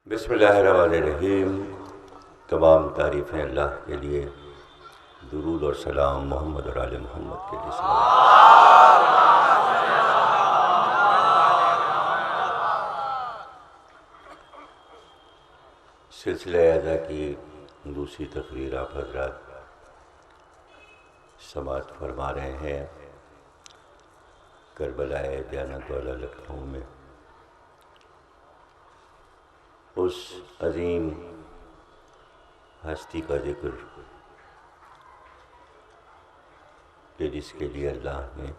بسم اللہ الرحمن الرحیم۔ تمام تعریفیں اللہ کے لیے، درود اور سلام محمد اور آل محمد کے لیے سلسلہ اعزا کی دوسری تقریر آپ حضرات سماعت فرما رہے ہیں کربلا دیانت والا لکھنؤ میں۔ اس عظیم ہستی کا ذکر کہ جس کے لیے اللہ نے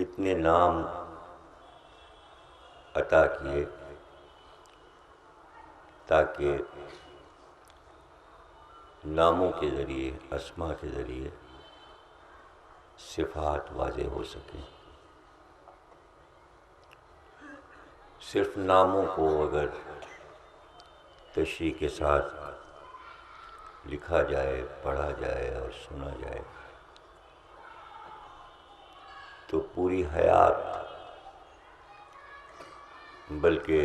اتنے نام عطا کیے تاکہ ناموں کے ذریعے، اسماء کے ذریعے صفات واضح ہو سکیں۔ صرف ناموں کو اگر تشریح کے ساتھ لکھا جائے، پڑھا جائے اور سنا جائے تو پوری حیات، بلکہ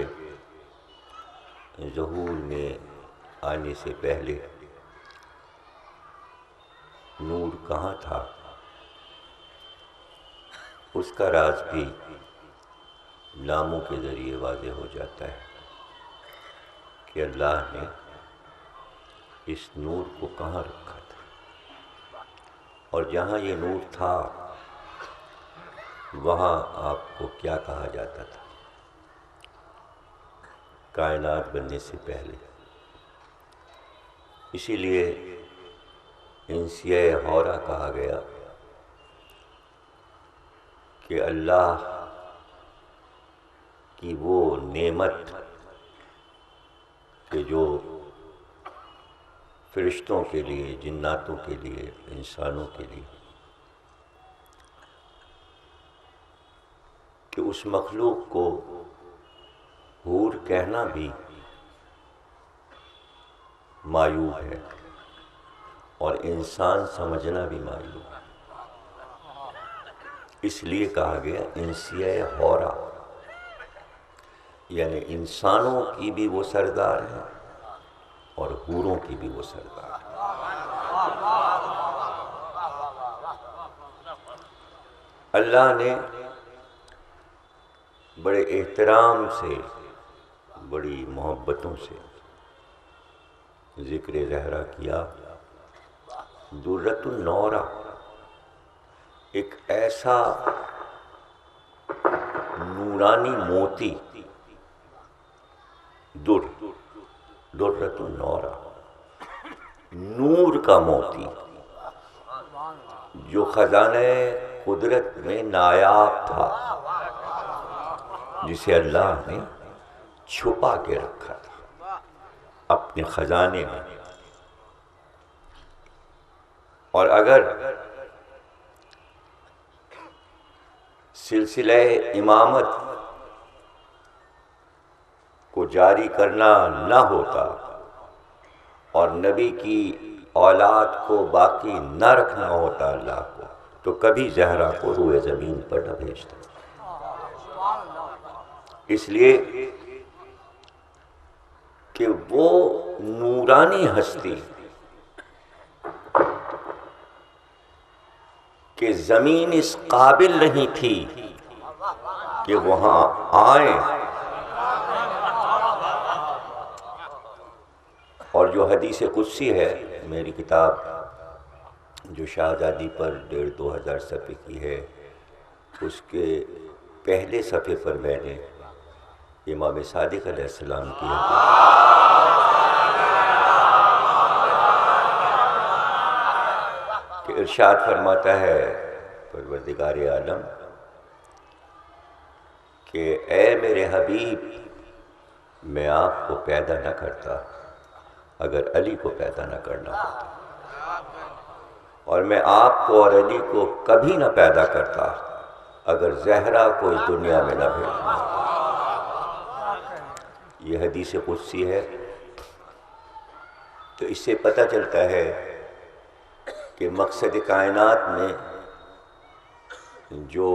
ظہور میں آنے سے پہلے نور کہاں تھا اس کا راز بھی ناموں کے ذریعے واضح ہو جاتا ہے کہ اللہ نے اس نور کو کہاں رکھا تھا، اور جہاں یہ نور تھا وہاں آپ کو کیا کہا جاتا تھا کائنات بننے سے پہلے۔ اسی لیے انسیہ حورہ کہا گیا کہ اللہ کی وہ نعمت کہ جو فرشتوں کے لیے، جناتوں کے لیے، انسانوں کے لیے، کہ اس مخلوق کو حور کہنا بھی معیوب ہے اور انسان سمجھنا بھی معیوب ہے۔ اس لیے کہا گیا انسیہ حورہ، یعنی انسانوں کی بھی وہ سردار ہے اور حوروں کی بھی وہ سردار ہے۔ اللہ نے بڑے احترام سے، بڑی محبتوں سے ذکر زہرا کیا۔ درۃ النورہ، ایک ایسا نورانی موتی، درۃ النورہ، نور کا موتی جو خزانہ قدرت میں نایاب تھا، جسے اللہ نے چھپا کے رکھا تھا اپنے خزانے میں۔ اور اگر سلسلہ امامت کو جاری کرنا نہ ہوتا اور نبی کی اولاد کو باقی نہ رکھنا ہوتا اللہ کو، تو کبھی زہرا کو روئے زمین پر نہ بھیجتا۔ اس لیے کہ وہ نورانی ہستی کہ زمین اس قابل نہیں تھی کہ وہاں آئیں، اور جو حدیث قدسی ہے، میری کتاب جو شہزادی پر 1500 صفحے کی ہے، اس کے پہلے صفحے پر میں نے امام صادق علیہ السلام کی کہ ارشاد فرماتا ہے پروردگار عالم کہ اے میرے حبیب، میں آپ کو پیدا نہ کرتا اگر علی کو پیدا نہ کرنا ہوتا، اور میں آپ کو اور علی کو کبھی نہ پیدا کرتا اگر زہرا کو اس دنیا میں نہ بھیجنا ہوتا۔ یہ حدیث قدسی ہے۔ تو اس سے پتہ چلتا ہے کہ مقصد کائنات میں جو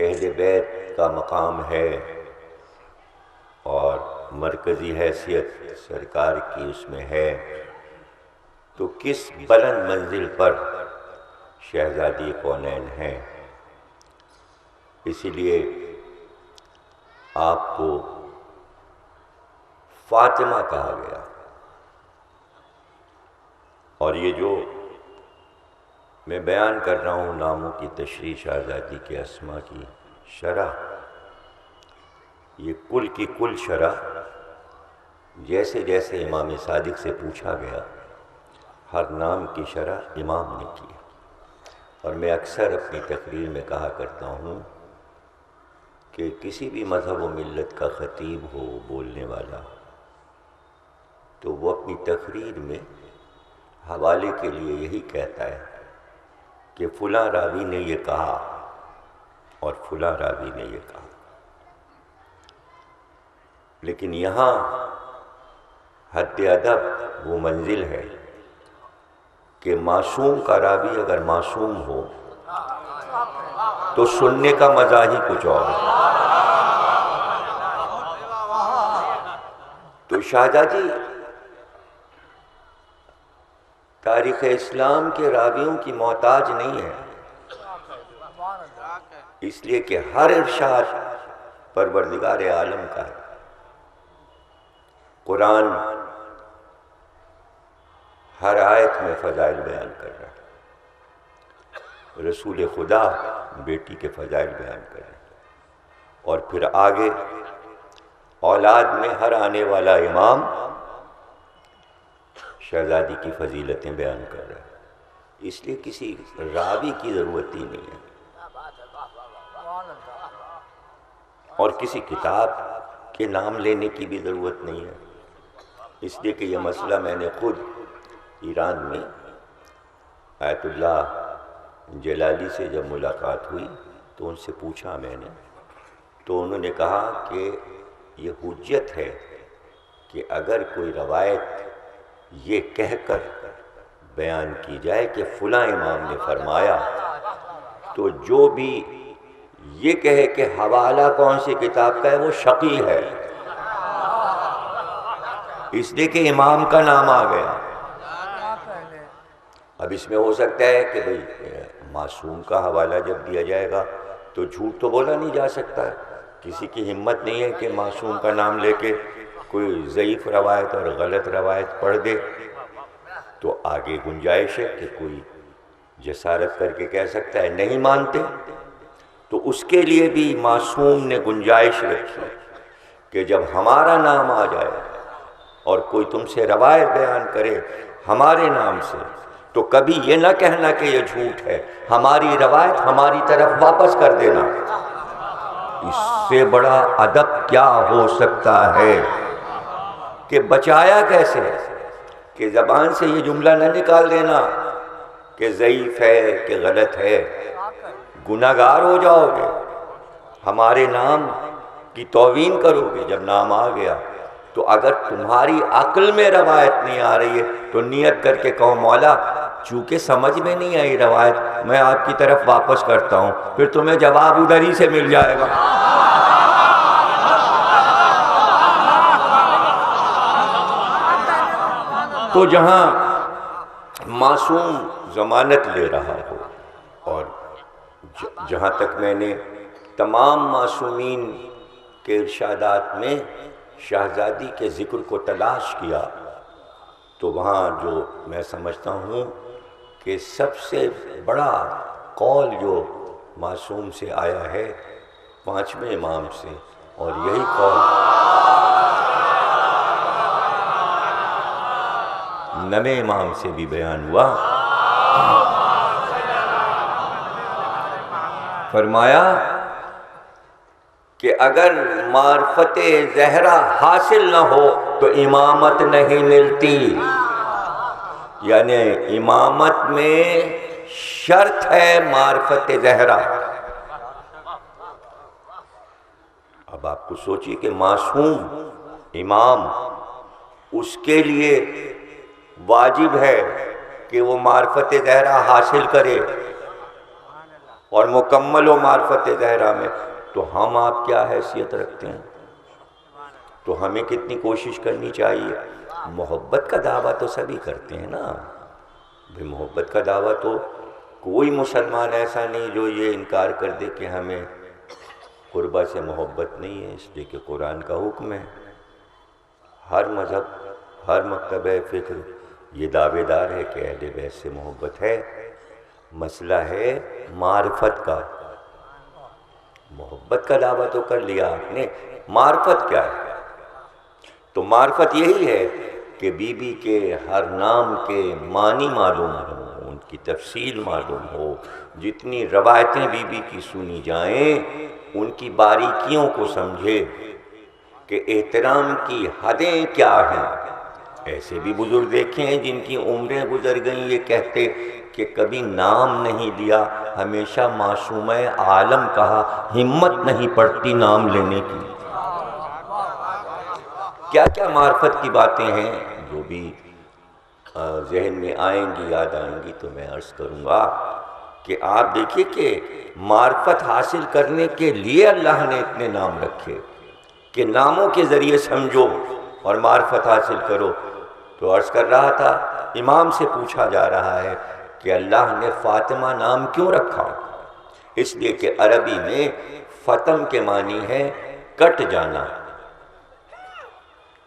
اہل بیت کا مقام ہے اور مرکزی حیثیت سرکار کی اس میں ہے، تو کس بلند منزل پر شہزادی کونین ہیں۔ اسی لیے آپ کو فاطمہ کہا گیا۔ اور یہ جو میں بیان کر رہا ہوں ناموں کی تشریح شہزادی کے اسما کی شرح، یہ کل کی کل شرح جیسے جیسے امام صادق سے پوچھا گیا، ہر نام کی شرح امام نے کی۔ اور میں اکثر اپنی تقریر میں کہا کرتا ہوں کہ کسی بھی مذہب و ملت کا خطیب ہو، بولنے والا، تو وہ اپنی تقریر میں حوالے کے لیے یہی کہتا ہے کہ فلاں راوی نے یہ کہا اور فلاں راوی نے یہ کہا۔ لیکن یہاں حد ادب وہ منزل ہے کہ معصوم کا راوی اگر معصوم ہو تو سننے کا مزہ ہی کچھ اور ہے۔ تو شہزادی تاریخ اسلام کے راویوں کی محتاج نہیں ہے، اس لیے کہ ہر ارشاد پروردگار عالم کا ہے۔ قرآن ہر آیت میں فضائل بیان کر رہا ہے، رسول خدا بیٹی کے فضائل بیان کر رہے ہیں، اور پھر آگے اولاد میں ہر آنے والا امام شہزادی کی فضیلتیں بیان کر رہا ہے۔ اس لیے کسی راوی کی ضرورت ہی نہیں ہے اور کسی کتاب کے نام لینے کی بھی ضرورت نہیں ہے، اس لیے کہ یہ مسئلہ میں نے خود ایران میں آیت اللہ جلالی سے جب ملاقات ہوئی تو ان سے پوچھا میں نے، تو انہوں نے کہا کہ یہ حجت ہے کہ اگر کوئی روایت یہ کہہ کر بیان کی جائے کہ فلاں امام نے فرمایا، تو جو بھی یہ کہے کہ حوالہ کون سی کتاب کا ہے وہ شقی ہے، اس لیے کہ امام کا نام آ گیا۔ اب اس میں ہو سکتا ہے کہ بھئی معصوم کا حوالہ جب دیا جائے گا تو جھوٹ تو بولا نہیں جا سکتا ہے، کسی کی ہمت نہیں ہے کہ معصوم کا نام لے کے کوئی ضعیف روایت اور غلط روایت پڑھ دے، تو آگے گنجائش ہے کہ کوئی جسارت کر کے کہہ سکتا ہے نہیں مانتے، تو اس کے لیے بھی معصوم نے گنجائش رکھی کہ جب ہمارا نام آ جائے اور کوئی تم سے روایت بیان کرے ہمارے نام سے، تو کبھی یہ نہ کہنا کہ یہ جھوٹ ہے، ہماری روایت ہماری طرف واپس کر دینا۔ اس سے بڑا ادب کیا ہو سکتا ہے کہ بچایا کیسے کہ زبان سے یہ جملہ نہ نکال دینا کہ ضعیف ہے کہ غلط ہے، گناہگار ہو جاؤ گے، ہمارے نام کی توہین کرو گے جب نام آ گیا۔ تو اگر تمہاری عقل میں روایت نہیں آ رہی ہے تو نیت کر کے کہو مولا چونکہ سمجھ میں نہیں آئی روایت، میں آپ کی طرف واپس کرتا ہوں، پھر تمہیں جواب ادھر ہی سے مل جائے گا۔ تو جہاں معصوم ضمانت لے رہا ہو، اور جہاں تک میں نے تمام معصومین کے ارشادات میں شہزادی کے ذکر کو تلاش کیا، تو وہاں جو میں سمجھتا ہوں کہ سب سے بڑا قول جو معصوم سے آیا ہے پانچویں امام سے، اور یہی قول نویں امام سے بھی بیان ہوا۔ فرمایا کہ اگر معرفت زہرا حاصل نہ ہو تو امامت نہیں ملتی، یعنی امامت میں شرط ہے معرفت زہرا۔ اب آپ کو سوچیے کہ معصوم امام، اس کے لیے واجب ہے کہ وہ معرفت زہرا حاصل کرے، اور مکمل ہو معرفت زہرا میں، تو ہم آپ کیا حیثیت رکھتے ہیں؟ تو ہمیں کتنی کوشش کرنی چاہیے؟ محبت کا دعویٰ تو سبھی کرتے ہیں نا بھئی، محبت کا دعویٰ تو کوئی مسلمان ایسا نہیں جو یہ انکار کر دے کہ ہمیں قربہ سے محبت نہیں ہے، اس لیے کہ قرآن کا حکم ہے۔ ہر مذہب، ہر مکتبہ فکر یہ دعوے دار ہے کہ اہل بیت سے محبت ہے۔ مسئلہ ہے معرفت کا۔ محبت کا دعویٰ تو کر لیا آپ نے، معرفت کیا ہے؟ تو معرفت یہی ہے کہ بی بی کے ہر نام کے معنی معلوم ہو، ان کی تفصیل معلوم ہو، جتنی روایتیں بی بی کی سنی جائیں ان کی باریکیوں کو سمجھے کہ احترام کی حدیں کیا ہیں۔ ایسے بھی بزرگ دیکھے ہیں جن کی عمریں گزر گئیں یہ کہتے کہ کبھی نام نہیں لیا، ہمیشہ معصومہ عالم کہا، ہمت نہیں پڑتی نام لینے کی۔ کیا کیا معرفت کی باتیں ہیں جو بھی ذہن میں آئیں گی، یاد آئیں گی تو میں عرض کروں گا کہ آپ دیکھیے کہ معرفت حاصل کرنے کے لیے اللہ نے اتنے نام رکھے کہ ناموں کے ذریعے سمجھو اور معرفت حاصل کرو۔ تو عرض کر رہا تھا، امام سے پوچھا جا رہا ہے کہ اللہ نے فاطمہ نام کیوں رکھا؟ اس لیے کہ عربی میں فتم کے معنی ہے کٹ جانا،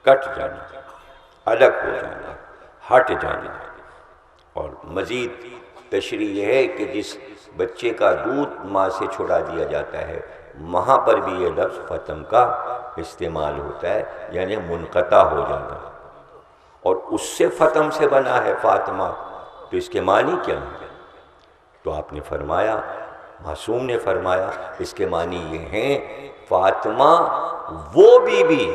کٹ جانا، الگ ہو جانا، ہٹ جانا۔ اور مزید تشریح یہ ہے کہ جس بچے کا دودھ ماں سے چھڑا دیا جاتا ہے وہاں پر بھی یہ لفظ فتم کا استعمال ہوتا ہے، یعنی منقطع ہو جانا۔ اور اس سے فتم سے بنا ہے فاطمہ، تو اس کے معنی کیا ہیں؟ تو آپ نے فرمایا، معصوم نے فرمایا، اس کے معنی یہ ہیں فاطمہ وہ بی بی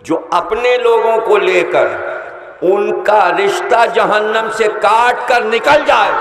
جو اپنے لوگوں کو لے کر ان کا رشتہ جہنم سے کاٹ کر نکل جائے۔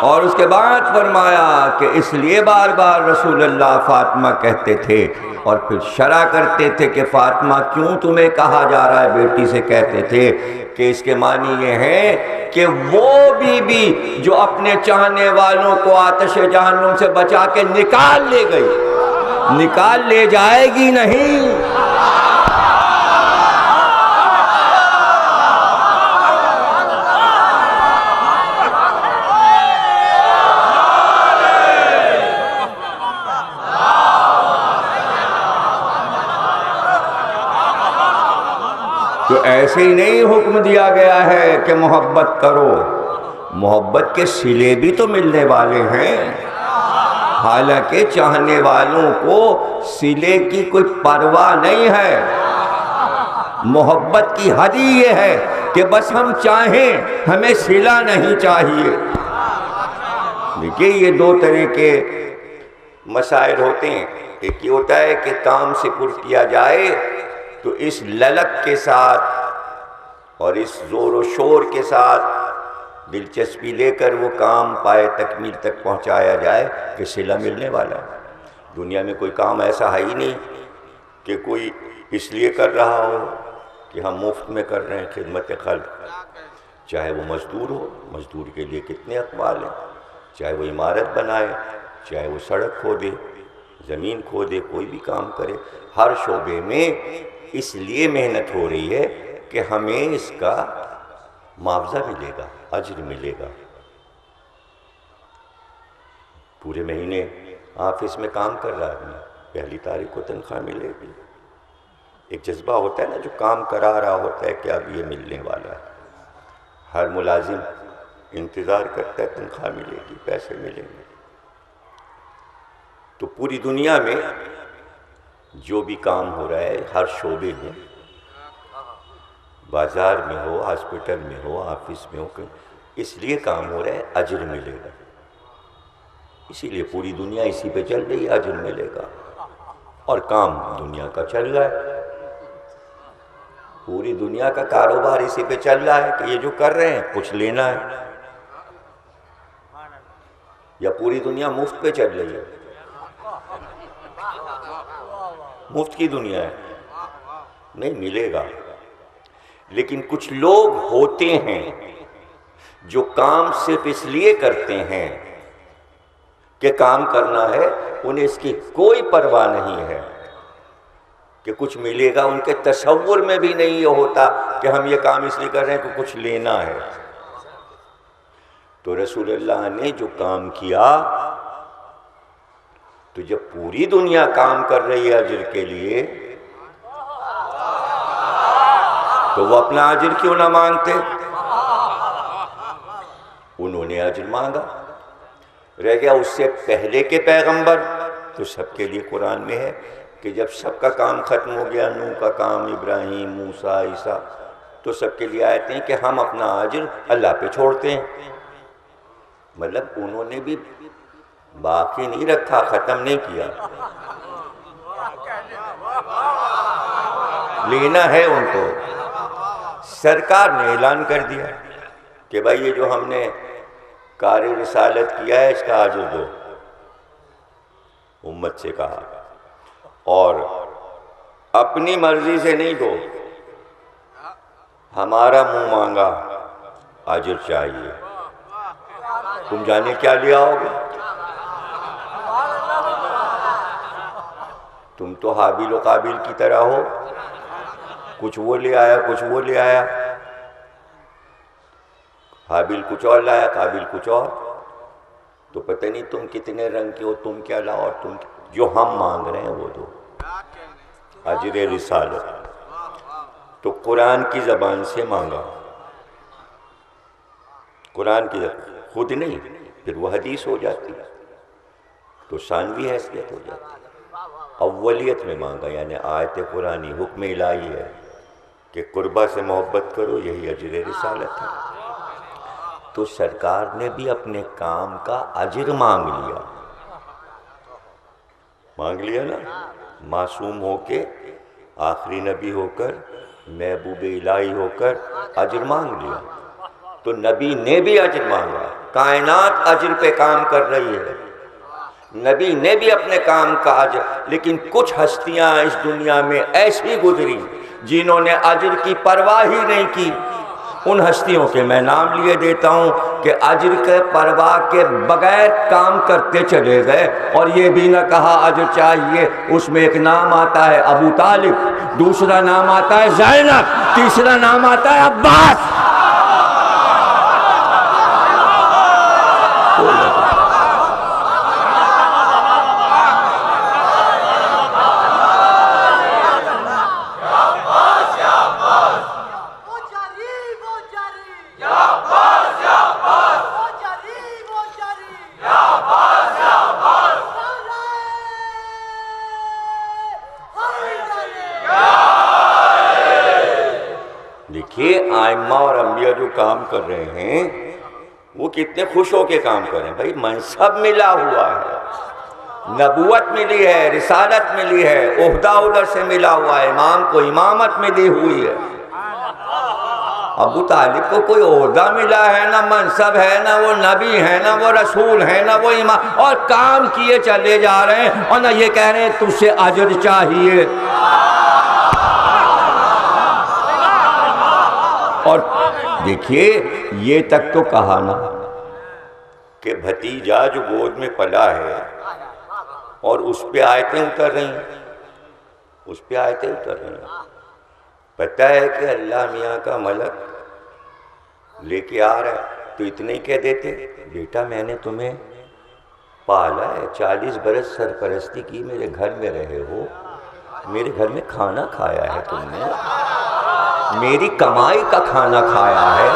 اور اس کے بعد فرمایا کہ اس لیے بار بار رسول اللہ فاطمہ کہتے تھے اور پھر شرح کرتے تھے کہ فاطمہ کیوں تمہیں کہا جا رہا ہے بیٹی سے، کہتے تھے کہ اس کے معنی یہ ہے کہ وہ بی بی جو اپنے چاہنے والوں کو آتش جہنم سے بچا کے نکال لے گئی، نکال لے جائے گی نہیں۔ تو ایسے ہی نہیں حکم دیا گیا ہے کہ محبت کرو، محبت کے صلے بھی تو ملنے والے ہیں۔ حالانکہ چاہنے والوں کو صلے کی کوئی پرواہ نہیں ہے۔ محبت کی حد ہی یہ ہے کہ بس ہم چاہیں، ہمیں صلہ نہیں چاہیے۔ دیکھیے یہ دو طرح کے مسائل ہوتے ہیں، ایک یہ ہوتا ہے کہ کام سپرد کیا جائے تو اس للک کے ساتھ اور اس زور و شور کے ساتھ دلچسپی لے کر وہ کام پائے تکمیل تک پہنچایا جائے کہ صلہ ملنے والا ہے۔ دنیا میں کوئی کام ایسا ہے ہی نہیں کہ کوئی اس لیے کر رہا ہو کہ ہم مفت میں کر رہے ہیں خدمت خلق۔ چاہے وہ مزدور ہو، مزدور کے لیے کتنے اقوال ہیں، چاہے وہ عمارت بنائے، چاہے وہ سڑک کھودے، زمین کھودے، کوئی بھی کام کرے، ہر شعبے میں اس لیے محنت ہو رہی ہے کہ ہمیں اس کا معاوضہ ملے گا، اجر ملے گا۔ پورے مہینے آفس میں کام کر رہا ہے، پہلی تاریخ کو تنخواہ ملے گی۔ ایک جذبہ ہوتا ہے نا جو کام کرا رہا ہوتا ہے کہ اب یہ ملنے والا ہے۔ ہر ملازم انتظار کرتا ہے تنخواہ ملے گی، پیسے ملیں گے۔ تو پوری دنیا میں جو بھی کام ہو رہا ہے ہر شعبے میں، بازار میں ہو، ہاسپٹل میں ہو، آفس میں ہو، اس لیے کام ہو رہا ہے اجر ملے گا۔ اسی لیے پوری دنیا اسی پہ چل رہی ہے، اجر ملے گا، اور کام دنیا کا چل رہا ہے۔ پوری دنیا کا کاروبار اسی پہ چل رہا ہے کہ یہ جو کر رہے ہیں کچھ لینا ہے۔ یا پوری دنیا مفت پہ چل رہی ہے؟ مفت کی دنیا ہے، نہیں ملے گا۔ لیکن کچھ لوگ ہوتے ہیں جو کام صرف اس لیے کرتے ہیں کہ کام کرنا ہے، انہیں اس کی کوئی پرواہ نہیں ہے کہ کچھ ملے گا۔ ان کے تصور میں بھی نہیں یہ ہوتا کہ ہم یہ کام اس لیے کر رہے ہیں کہ کچھ لینا ہے۔ تو رسول اللہ نے جو کام کیا، تو جب پوری دنیا کام کر رہی ہے اجر کے لیے، تو وہ اپنا اجر کیوں نہ مانگتے؟ انہوں نے اجر مانگا۔ رہ گیا اس سے پہلے کے پیغمبر، تو سب کے لیے قرآن میں ہے کہ جب سب کا کام ختم ہو گیا، نوح کا کام، ابراہیم، موسیٰ، عیسیٰ، تو سب کے لیے آیتیں ہیں کہ ہم اپنا اجر اللہ پہ چھوڑتے ہیں۔ مطلب انہوں نے بھی باقی نہیں رکھا، ختم نہیں کیا، لینا ہے ان کو۔ سرکار نے اعلان کر دیا کہ بھائی یہ جو ہم نے کار رسالت کیا ہے اس کا اجر دو، امت سے کہا، اور اپنی مرضی سے نہیں دو، ہمارا منہ مانگا اجر چاہیے۔ تم جانے کیا لیا ہوگا؟ تم تو حابیل و قابیل کی طرح ہو، کچھ وہ لے آیا کچھ وہ لے آیا، حابیل کچھ اور لایا، قابیل کچھ اور، تو پتہ نہیں تم کتنے رنگ کے ہو، تم کیا لاؤ، اور تم جو ہم مانگ رہے ہیں وہ دو، اجر رسالت۔ تو قرآن کی زبان سے مانگا، قرآن کی زبان، خود نہیں، پھر وہ حدیث ہو جاتی، تو ثانوی حیثیت ہو جاتی۔ اولیت میں مانگا، یعنی آیت قرآنی، حکم الہی ہے کہ قربا سے محبت کرو، یہی اجر رسالت ہے۔ تو سرکار نے بھی اپنے کام کا اجر مانگ لیا نا، معصوم ہو کے، آخری نبی ہو کر، محبوب الہی ہو کر اجر مانگ لیا۔ تو نبی نے بھی اجر مانگا، کائنات اجر پہ کام کر رہی ہے، نبی نے بھی اپنے کام کا اجر۔ لیکن کچھ ہستیاں اس دنیا میں ایسی گزری جنہوں نے اجر کی پرواہ ہی نہیں کی۔ ان ہستیوں کے میں نام لیے دیتا ہوں کہ اجر کے پرواہ کے بغیر کام کرتے چلے گئے، اور یہ بھی نہ کہا اجر چاہیے۔ اس میں ایک نام آتا ہے ابو طالب، دوسرا نام آتا ہے زینب، تیسرا نام آتا ہے عباس۔ دیکھیے آئمہ اور انبیاء جو کام کر رہے ہیں وہ کتنے خوش ہو کے کام کر رہے ہیں۔ بھائی منصب ملا ہوا ہے، نبوت ملی ہے، رسالت ملی ہے، عہدہ ادھر سے ملا ہوا ہے، امام کو امامت ملی ہوئی ہے۔ ابو طالب کو کوئی عہدہ ملا ہے، نہ منصب ہے، نہ وہ نبی ہے، نہ وہ رسول ہے، نہ وہ امام، اور کام کیے چلے جا رہے ہیں، اور نہ یہ کہہ رہے ہیں تجھ سے اجر چاہیے۔ اور دیکھیے یہ تک تو کہا نا کہ بھتیجا جو گود میں پلا ہے اور اس پہ آیتیں اتر رہی ہیں، اس پہ آیتیں اتر رہی ہیں۔ پتہ ہے کہ اللہ میاں کا ملک لے کے آ رہا ہے تو اتنے ہی کہہ دیتے، بیٹا میں نے تمہیں پالا ہے، 40 برس سرپرستی کی، میرے گھر میں رہے ہو، میرے گھر میں کھانا کھایا ہے، تم نے میری کمائی کا کھانا کھایا ہے،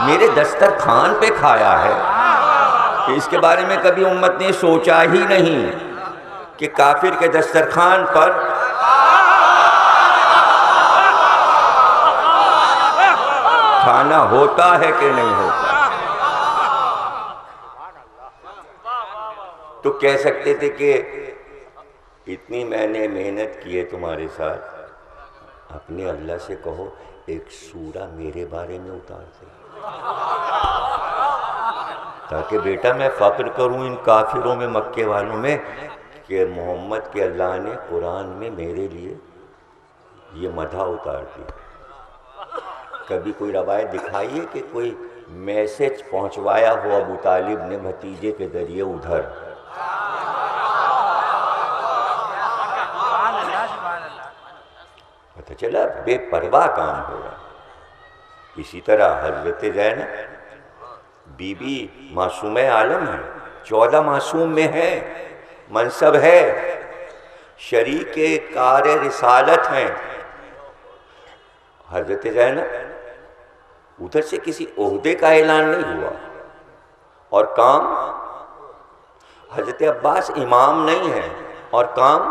میرے دسترخوان پہ کھایا ہے۔ کہ اس کے بارے میں کبھی امت نے سوچا ہی نہیں کہ کافر کے دسترخوان پر کھانا ہوتا ہے کہ نہیں ہوتا۔ تو کہہ سکتے تھے کہ اتنی میں نے محنت کی ہے تمہارے ساتھ، اپنے اللہ سے کہو ایک سورہ میرے بارے میں اتار دے۔ تاکہ بیٹا میں فخر کروں ان کافروں میں، مکے والوں میں، کہ محمد کے اللہ نے قرآن میں میرے لیے یہ مدح اتار دی۔ کبھی کوئی روایت دکھائیے کہ کوئی میسج پہنچوایا ہو ابو طالب نے بھتیجے کے ذریعے ادھر؟ پتہ چلا بے پرواہ کام ہو رہا۔ اسی طرح حضرت زینب بی بی معصوم عالم ہے، 14 معصوم میں ہے، منصب ہے، شریک کار رسالت ہیں۔ حضرت زینب ادھر سے کسی عہدے کا اعلان نہیں ہوا، اور کام حضرت عباس امام نہیں ہے، اور کام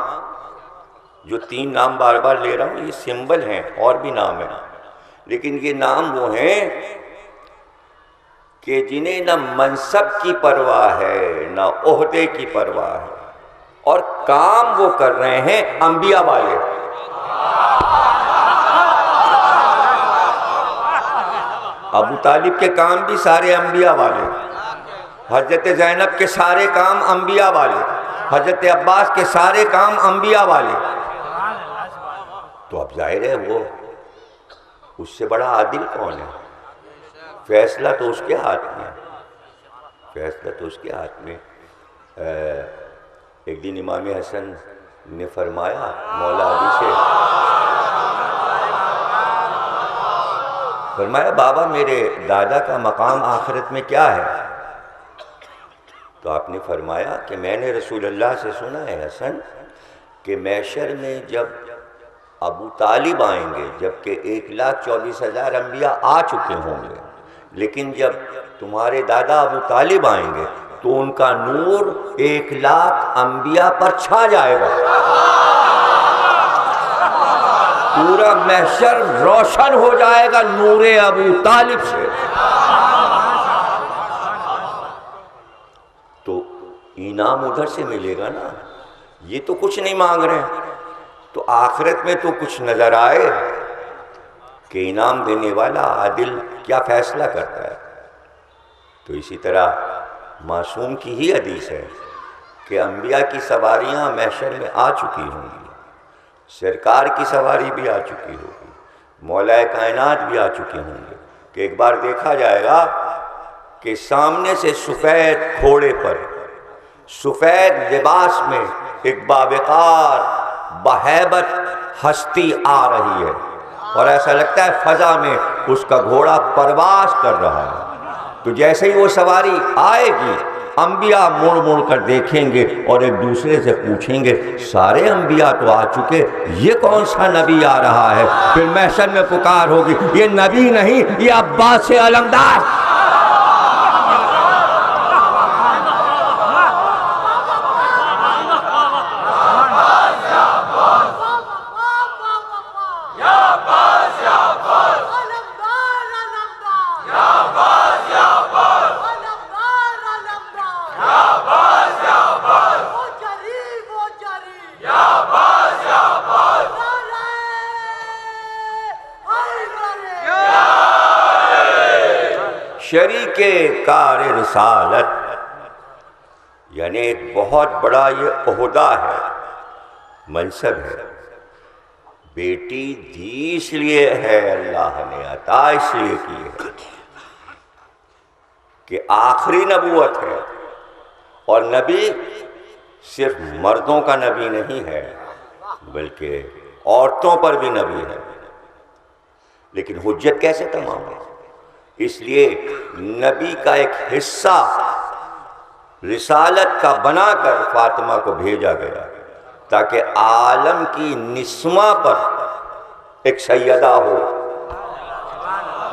جو 3 نام بار بار لے رہا ہوں یہ سمبل ہیں، اور بھی نام ہیں، لیکن یہ نام وہ ہیں کہ جنہیں نہ منصب کی پرواہ ہے نہ عہدے کی پرواہ ہے، اور کام وہ کر رہے ہیں انبیاء والے۔ ابو طالب کے کام بھی سارے انبیاء والے، حضرت زینب کے سارے کام انبیاء والے، حضرت عباس کے سارے کام انبیاء والے۔ تو اب ظاہر ہے وہ اس سے بڑا عادل کون ہے؟ فیصلہ تو اس کے ہاتھ میں، فیصلہ تو اس کے ہاتھ میں۔ ایک دن امام حسن نے فرمایا مولا علی سے، فرمایا بابا میرے دادا کا مقام آخرت میں کیا ہے؟ تو آپ نے فرمایا کہ میں نے رسول اللہ سے سنا ہے حسن کہ محشر میں جب ابو طالب آئیں گے، جبکہ 1,24,000 انبیاء آ چکے ہوں گے، لیکن جب تمہارے دادا ابو طالب آئیں گے تو ان کا نور 1,00,000 انبیاء پر چھا جائے گا، پورا محشر روشن ہو جائے گا نور ابو طالب سے۔ تو انعام ادھر سے ملے گا نا، یہ تو کچھ نہیں مانگ رہے ہیں، تو آخرت میں تو کچھ نظر آئے کہ انعام دینے والا عادل کیا فیصلہ کرتا ہے۔ تو اسی طرح معصوم کی ہی حدیث ہے کہ انبیاء کی سواریاں محشر میں آ چکی ہوں گی، سرکار کی سواری بھی آ چکی ہوگی، مولا کائنات بھی آ چکے ہوں گے، کہ ایک بار دیکھا جائے گا کہ سامنے سے سفید گھوڑے پر، سفید لباس میں ایک باوقار بہیبت ہستی آ رہی ہے، اور ایسا لگتا ہے فضا میں اس کا گھوڑا پرواز کر رہا ہے۔ تو جیسے ہی وہ سواری آئے گی، انبیاء مڑ مڑ کر دیکھیں گے اور ایک دوسرے سے پوچھیں گے سارے انبیاء تو آ چکے، یہ کون سا نبی آ رہا ہے؟ پھر محشر میں پکار ہوگی، یہ نبی نہیں، یہ عباس علمدار۔ شریک کار رسالت، یعنی ایک بہت بڑا یہ عہدہ ہے، منصب ہے۔ بیٹی دی اس لیے ہے، اللہ نے عطا اس لیے کی ہے کہ آخری نبوت ہے، اور نبی صرف مردوں کا نبی نہیں ہے بلکہ عورتوں پر بھی نبی ہے، لیکن حجت کیسے تمام ہے؟ اس لیے نبی کا ایک حصہ رسالت کا بنا کر فاطمہ کو بھیجا گیا تاکہ عالم کی نسواں پر ایک سیدہ ہو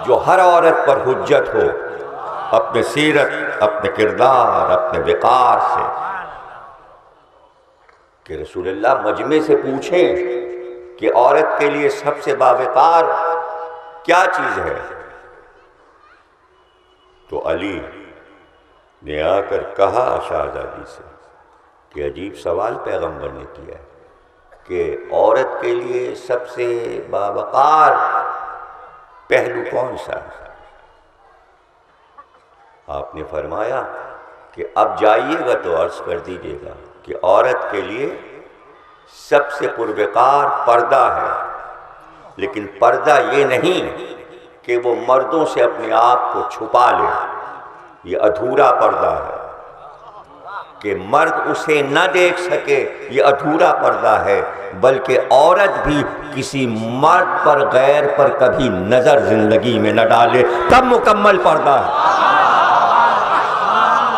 جو ہر عورت پر حجت ہو، اپنے سیرت، اپنے کردار، اپنے وقار سے، کہ رسول اللہ مجمع سے پوچھیں کہ عورت کے لیے سب سے باوقار کیا چیز ہے؟ تو علی نے آ کر کہا شہزادی سے کہ عجیب سوال پیغمبر نے کیا ہے کہ عورت کے لیے سب سے باوقار پہلو کون سا ہے؟ آپ نے فرمایا کہ اب جائیے گا تو عرض کر دیجیے گا کہ عورت کے لیے سب سے پروقار پردہ ہے، لیکن پردہ یہ نہیں کہ وہ مردوں سے اپنے آپ کو چھپا لے، یہ ادھورا پردہ ہے کہ مرد اسے نہ دیکھ سکے، یہ ادھورا پردہ ہے، بلکہ عورت بھی کسی مرد پر غیر پر کبھی نظر زندگی میں نہ ڈالے، تب مکمل پردہ ہے۔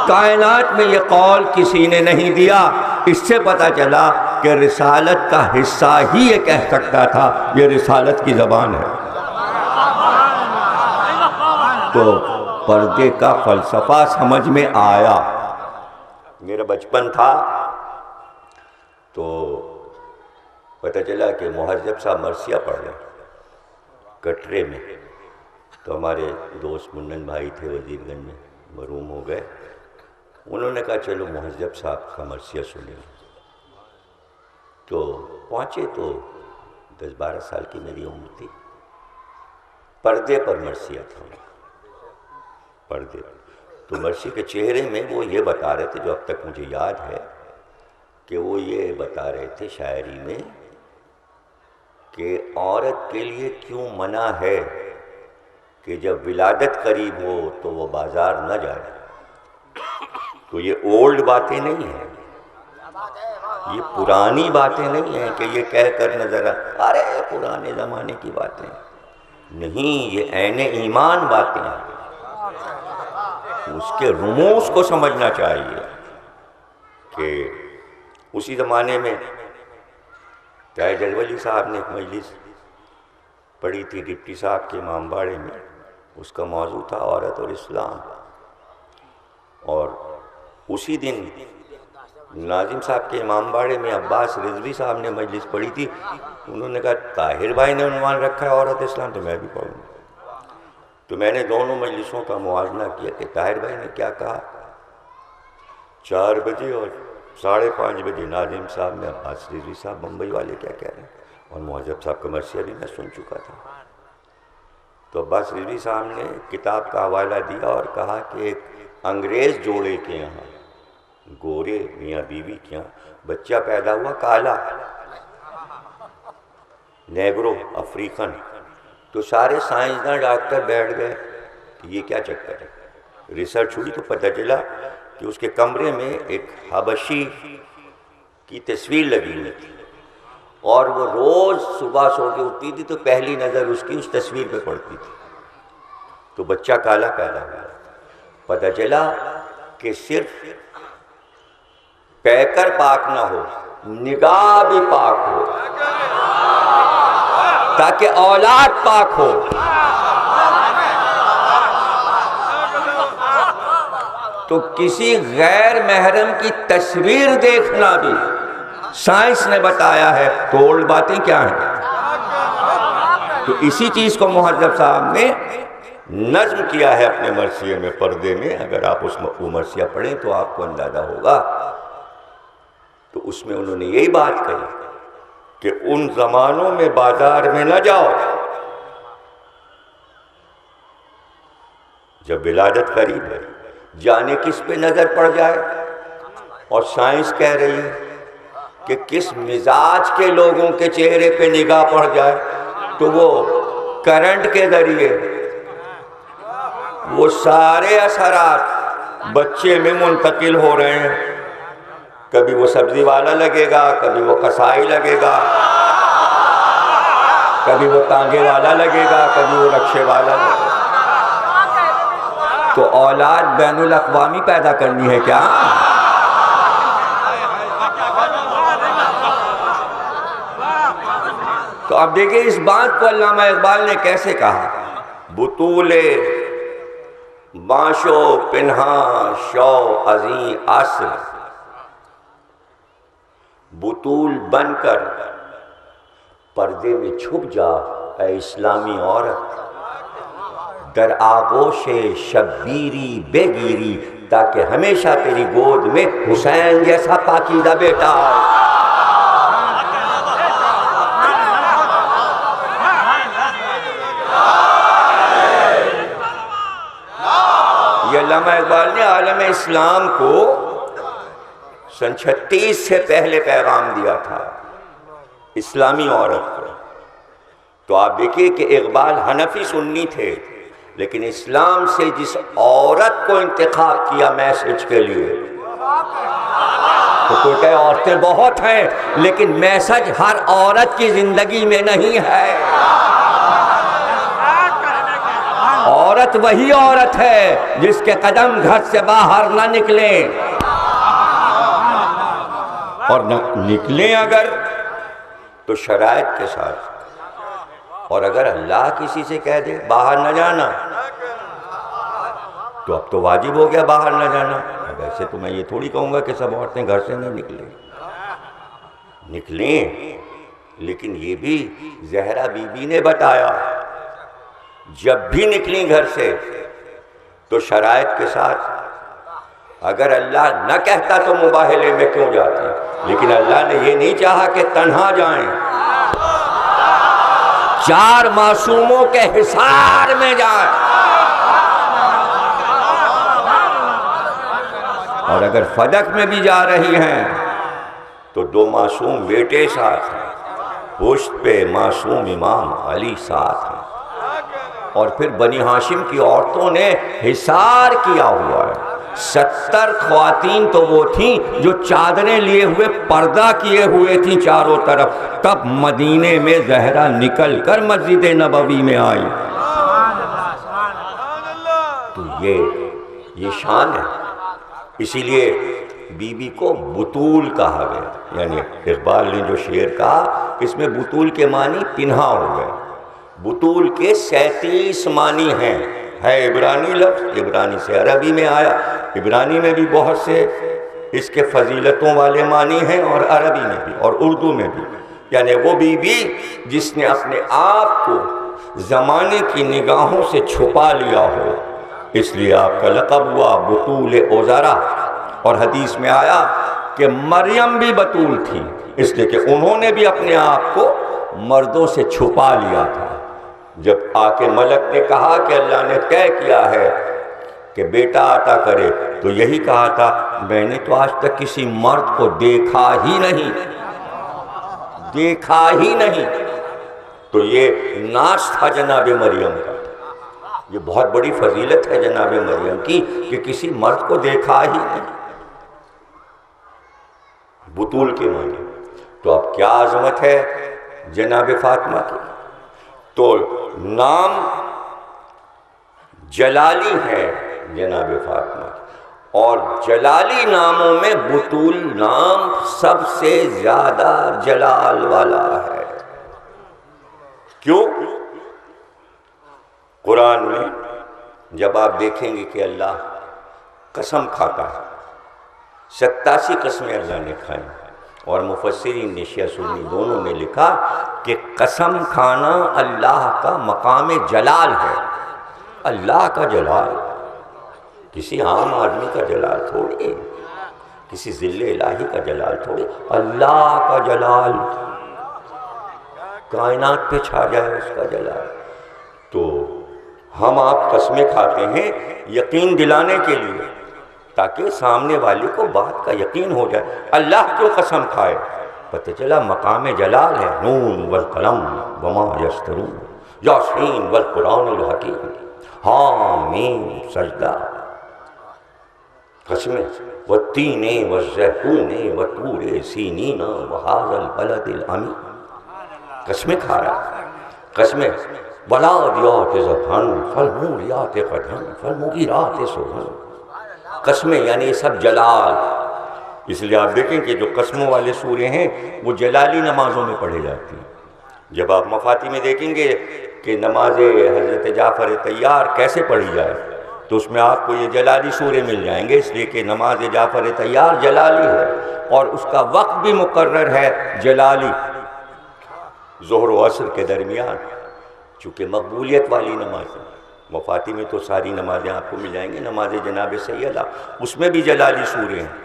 کائنات میں یہ قول کسی نے نہیں دیا، اس سے پتہ چلا کہ رسالت کا حصہ ہی یہ کہہ سکتا تھا، یہ رسالت کی زبان ہے۔ تو پردے کا فلسفہ سمجھ میں آیا۔ میرا بچپن تھا تو پتہ چلا کہ مہذب صاحب مرثیہ پڑھ رہے کٹرے میں، تو ہمارے دوست منن بھائی تھے وزیر گنج میں، محروم ہو گئے، انہوں نے کہا چلو مہذب صاحب کا مرثیہ سنیں، تو پہنچے تو 10-12 سال کی میری عمر تھی، پردے پر مرثیہ تھا، پردے پر۔ تو مرثی کے چہرے میں وہ یہ بتا رہے تھے، جو اب تک مجھے یاد ہے، کہ وہ یہ بتا رہے تھے شاعری میں کہ عورت کے لیے کیوں منع ہے کہ جب ولادت قریب ہو تو وہ بازار نہ جائے۔ تو یہ اولڈ باتیں نہیں ہیں، یہ پرانی باتیں نہیں ہیں کہ یہ کہہ کر نظر ارے پرانے زمانے کی باتیں نہیں، یہ عین ایمان باتیں ہیں، اس کے رموز کو سمجھنا چاہیے۔ کہ اسی زمانے میں طاہر جلولی صاحب نے ایک مجلس پڑھی تھی ڈپٹی صاحب کے امام باڑے میں، اس کا موضوع تھا عورت اور اسلام، اور اسی دن ناظم صاحب کے امام باڑے میں عباس رضوی صاحب نے مجلس پڑھی تھی، انہوں نے کہا طاہر بھائی نے عنوان رکھا ہے عورت اسلام تو میں بھی پڑھوں گا۔ تو میں نے دونوں مجلسوں کا موازنہ کیا کہ طاہر بھائی نے کیا کہا، 4 بجے اور 5:30 بجے ناظم صاحب نے عباس رضوی صاحب بمبئی والے کیا کہہ رہے ہیں، اور مہذب صاحب کا مرثیہ بھی میں سن چکا تھا۔ تو عباس رضوی صاحب نے کتاب کا حوالہ دیا اور کہا کہ ایک انگریز جوڑے کے یہاں، گورے میاں بیوی کے یہاں بچہ پیدا ہوا کالا، نیگرو، افریقن، تو سارے سائنسداں ڈاکٹر بیٹھ گئے کہ یہ کیا چکر ہے۔ ریسرچ ہوئی تو پتہ چلا کہ اس کے کمرے میں ایک حبشی کی تصویر لگی ہوئی تھی، اور وہ روز صبح سو کے اٹھتی تھی تو پہلی نظر اس کی اس تصویر پہ پڑتی تھی، تو بچہ کالا پیدا ہوا۔ پتہ چلا کہ صرف پیکر پاک نہ ہو، نگاہ بھی پاک ہو، تاکہ اولاد پاک ہو۔ تو کسی غیر محرم کی تصویر دیکھنا بھی سائنس نے بتایا ہے، تو اولڈ باتیں کیا ہیں؟ تو اسی چیز کو مہذب صاحب نے نظم کیا ہے اپنے مرثیے میں، پردے میں۔ اگر آپ وہ مرثیہ پڑھیں تو آپ کو اندازہ ہوگا، تو اس میں انہوں نے یہی بات کہی کہ ان زمانوں میں بازار میں نہ جاؤ جب ولادت قریب ہے، جانے کس پہ نظر پڑ جائے، اور سائنس کہہ رہی ہے کہ کس مزاج کے لوگوں کے چہرے پہ نگاہ پڑ جائے تو وہ کرنٹ کے ذریعے وہ سارے اثرات بچے میں منتقل ہو رہے ہیں۔ کبھی وہ سبزی والا لگے گا، کبھی وہ قصائی لگے گا، کبھی وہ تانگے والا لگے گا، کبھی وہ رکشے والا لگے گا۔ تو اولاد بین الاقوامی پیدا کرنی ہے کیا؟ تو اب دیکھیں اس بات کو علامہ اقبال نے کیسے کہا، بطول باشو پنہاں شو عظیم اصل، بطول بن کر پردے میں چھپ جا اے اسلامی عورت، در آغوش شبیری بے گیری، تاکہ ہمیشہ تیری گود میں حسین جیسا پاکیزہ بیٹا آئے۔ یہ علامہ اسلام کو سن 36 سے پہلے پیغام دیا تھا اسلامی عورت کو. تو آپ دیکھیے کہ اقبال حنفی سنی تھے، لیکن اسلام سے جس عورت کو انتخاب کیا میسج کے لیے، تو کوئی کہے عورتیں بہت ہیں لیکن میسج ہر عورت کی زندگی میں نہیں ہے. عورت وہی عورت ہے جس کے قدم گھر سے باہر نہ نکلیں، اور نہ نکلیں اگر تو شرائط کے ساتھ. اور اگر اللہ کسی سے کہہ دے باہر نہ جانا تو اب تو واجب ہو گیا باہر نہ جانا. ویسے تو میں یہ تھوڑی کہوں گا کہ سب عورتیں گھر سے نہ نکلیں، لیکن یہ بھی زہرا بی بی نے بتایا جب بھی نکلیں گھر سے تو شرائط کے ساتھ. اگر اللہ نہ کہتا تو مباہلے میں کیوں جاتے، لیکن اللہ نے یہ نہیں چاہا کہ تنہا جائیں، 4 معصوموں کے حصار میں جائیں. اور اگر فدق میں بھی جا رہی ہیں تو 2 معصوم بیٹے ساتھ ہیں، پشت پہ معصوم امام علی ساتھ ہیں. اور پھر بنی ہاشم کی عورتوں نے حصار کیا ہوا ہے. 70 خواتین تو وہ تھیں جو چادریں لیے ہوئے پردہ کیے ہوئے تھیں چاروں طرف. تب مدینے میں زہرا نکل کر مسجد نبوی میں آئی. تو یہ شان ہے. اسی لیے بی بی کو بطول کہا گیا. یعنی اقبال نے جو شعر کہا اس میں بطول کے معنی پنہا ہو گئے. بطول کے 37 معنی ہیں. ہے عبرانی لفظ، عبرانی سے عربی میں آیا. عبرانی میں بھی بہت سے اس کے فضیلتوں والے معنی ہیں، اور عربی میں بھی اور اردو میں بھی. یعنی وہ بی بی جس نے اپنے آپ کو زمانے کی نگاہوں سے چھپا لیا ہو، اس لیے آپ کا لقب ہوا بطول عذرا. اور حدیث میں آیا کہ مریم بھی بطول تھی، اس لیے کہ انہوں نے بھی اپنے آپ کو مردوں سے چھپا لیا تھا. جب آ کے ملک نے کہا کہ اللہ نے طے کیا ہے کہ بیٹا عطا کرے، تو یہی کہا تھا میں نے تو آج تک کسی مرد کو دیکھا ہی نہیں. تو یہ ناز تھا جناب مریم کا. یہ بہت بڑی فضیلت ہے جناب مریم کی کہ کسی مرد کو دیکھا ہی نہیں. بطول کے معنی. تو اب کیا عظمت ہے جناب فاطمہ کی. تو نام جلالی ہے جناب فاطمہ، اور جلالی ناموں میں بطول نام سب سے زیادہ جلال والا ہے. کیوں؟ قرآن میں جب آپ دیکھیں گے کہ اللہ قسم کھاتا ہے، 87 قسمیں اللہ نے کھائیں، اور مفسرین نے شیعہ سنی دونوں نے لکھا کہ قسم کھانا اللہ کا مقام جلال ہے. اللہ کا جلال کسی عام آدمی کا جلال تھوڑی، کسی ذل الہی کا جلال تھوڑی. اللہ کا جلال کائنات پہ چھا جائے اس کا جلال. تو ہم آپ قسمیں کھاتے ہیں یقین دلانے کے لیے، تاکہ سامنے والے کو بات کا یقین ہو جائے. اللہ کیوں قسم کھائے؟ پتہ چلا مقام جلال ہے. نون والقلم وما یسطرون، یاسین والقرآن الحکیم، حامیم سجدہ. قسمیں والتین والزیتون وطور سینین وہذا البلد الامین. قسمیں کھا رہا ہے. قسمیں والعادیات ضبحا فالموریات قدحا فالمغیرات صبحا. قسمیں یعنی یہ سب جلال. اس لیے آپ دیکھیں کہ جو قسموں والے سورے ہیں وہ جلالی نمازوں میں پڑھے جاتی ہیں. جب آپ مفاتی میں دیکھیں گے کہ نماز حضرت جعفر طیار کیسے پڑھی جائے تو اس میں آپ کو یہ جلالی سورے مل جائیں گے، اس لیے کہ نماز جعفر طیار جلالی ہے اور اس کا وقت بھی مقرر ہے جلالی، ظہر و عصر کے درمیان، چونکہ مقبولیت والی نماز ہے. مفاتی میں تو ساری نمازیں آپ کو مل جائیں گی. نماز جناب سیدہ اس میں بھی جلالی سورے ہیں،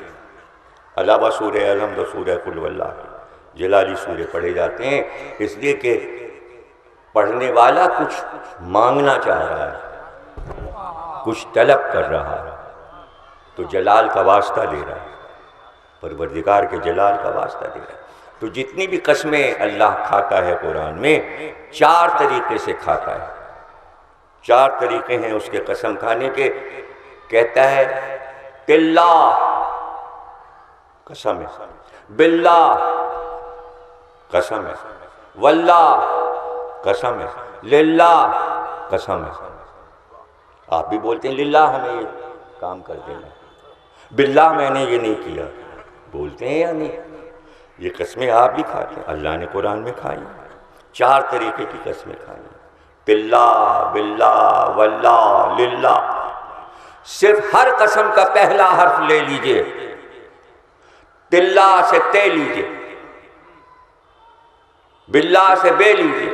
علاوہ سورہ الحمد و سورہ قل واللہ جلالی سورے پڑھے جاتے ہیں. اس لیے کہ پڑھنے والا کچھ مانگنا چاہ رہا ہے، کچھ طلب کر رہا ہے. تو جلال کا واسطہ دے رہا ہے، پروردگار کے جلال کا واسطہ دے رہا ہے۔ تو جتنی بھی قسمیں اللہ کھاتا ہے قرآن میں 4 طریقے سے کھاتا ہے، 4 طریقے ہیں اس کے قسم کھانے کے۔ کہتا ہے تاللہ قسم ہے، باللہ قسم ہے، واللہ قسم ہے، للہ قسم ہے۔ آپ بھی بولتے ہیں للہ ہمیں یہ کام کر دینا، باللہ میں نے یہ نہیں کیا، بولتے ہیں یا نہیں؟ یہ قسمیں آپ بھی کھاتے ہیں، اللہ نے قرآن میں کھائی، 4 طریقے کی قسمیں کھائی، باللہ، باللہ، واللہ، للہ۔ صرف ہر قسم کا پہلا حرف لے لیجئے، تاللہ سے تے لیجئے، باللہ سے بے لیجئے،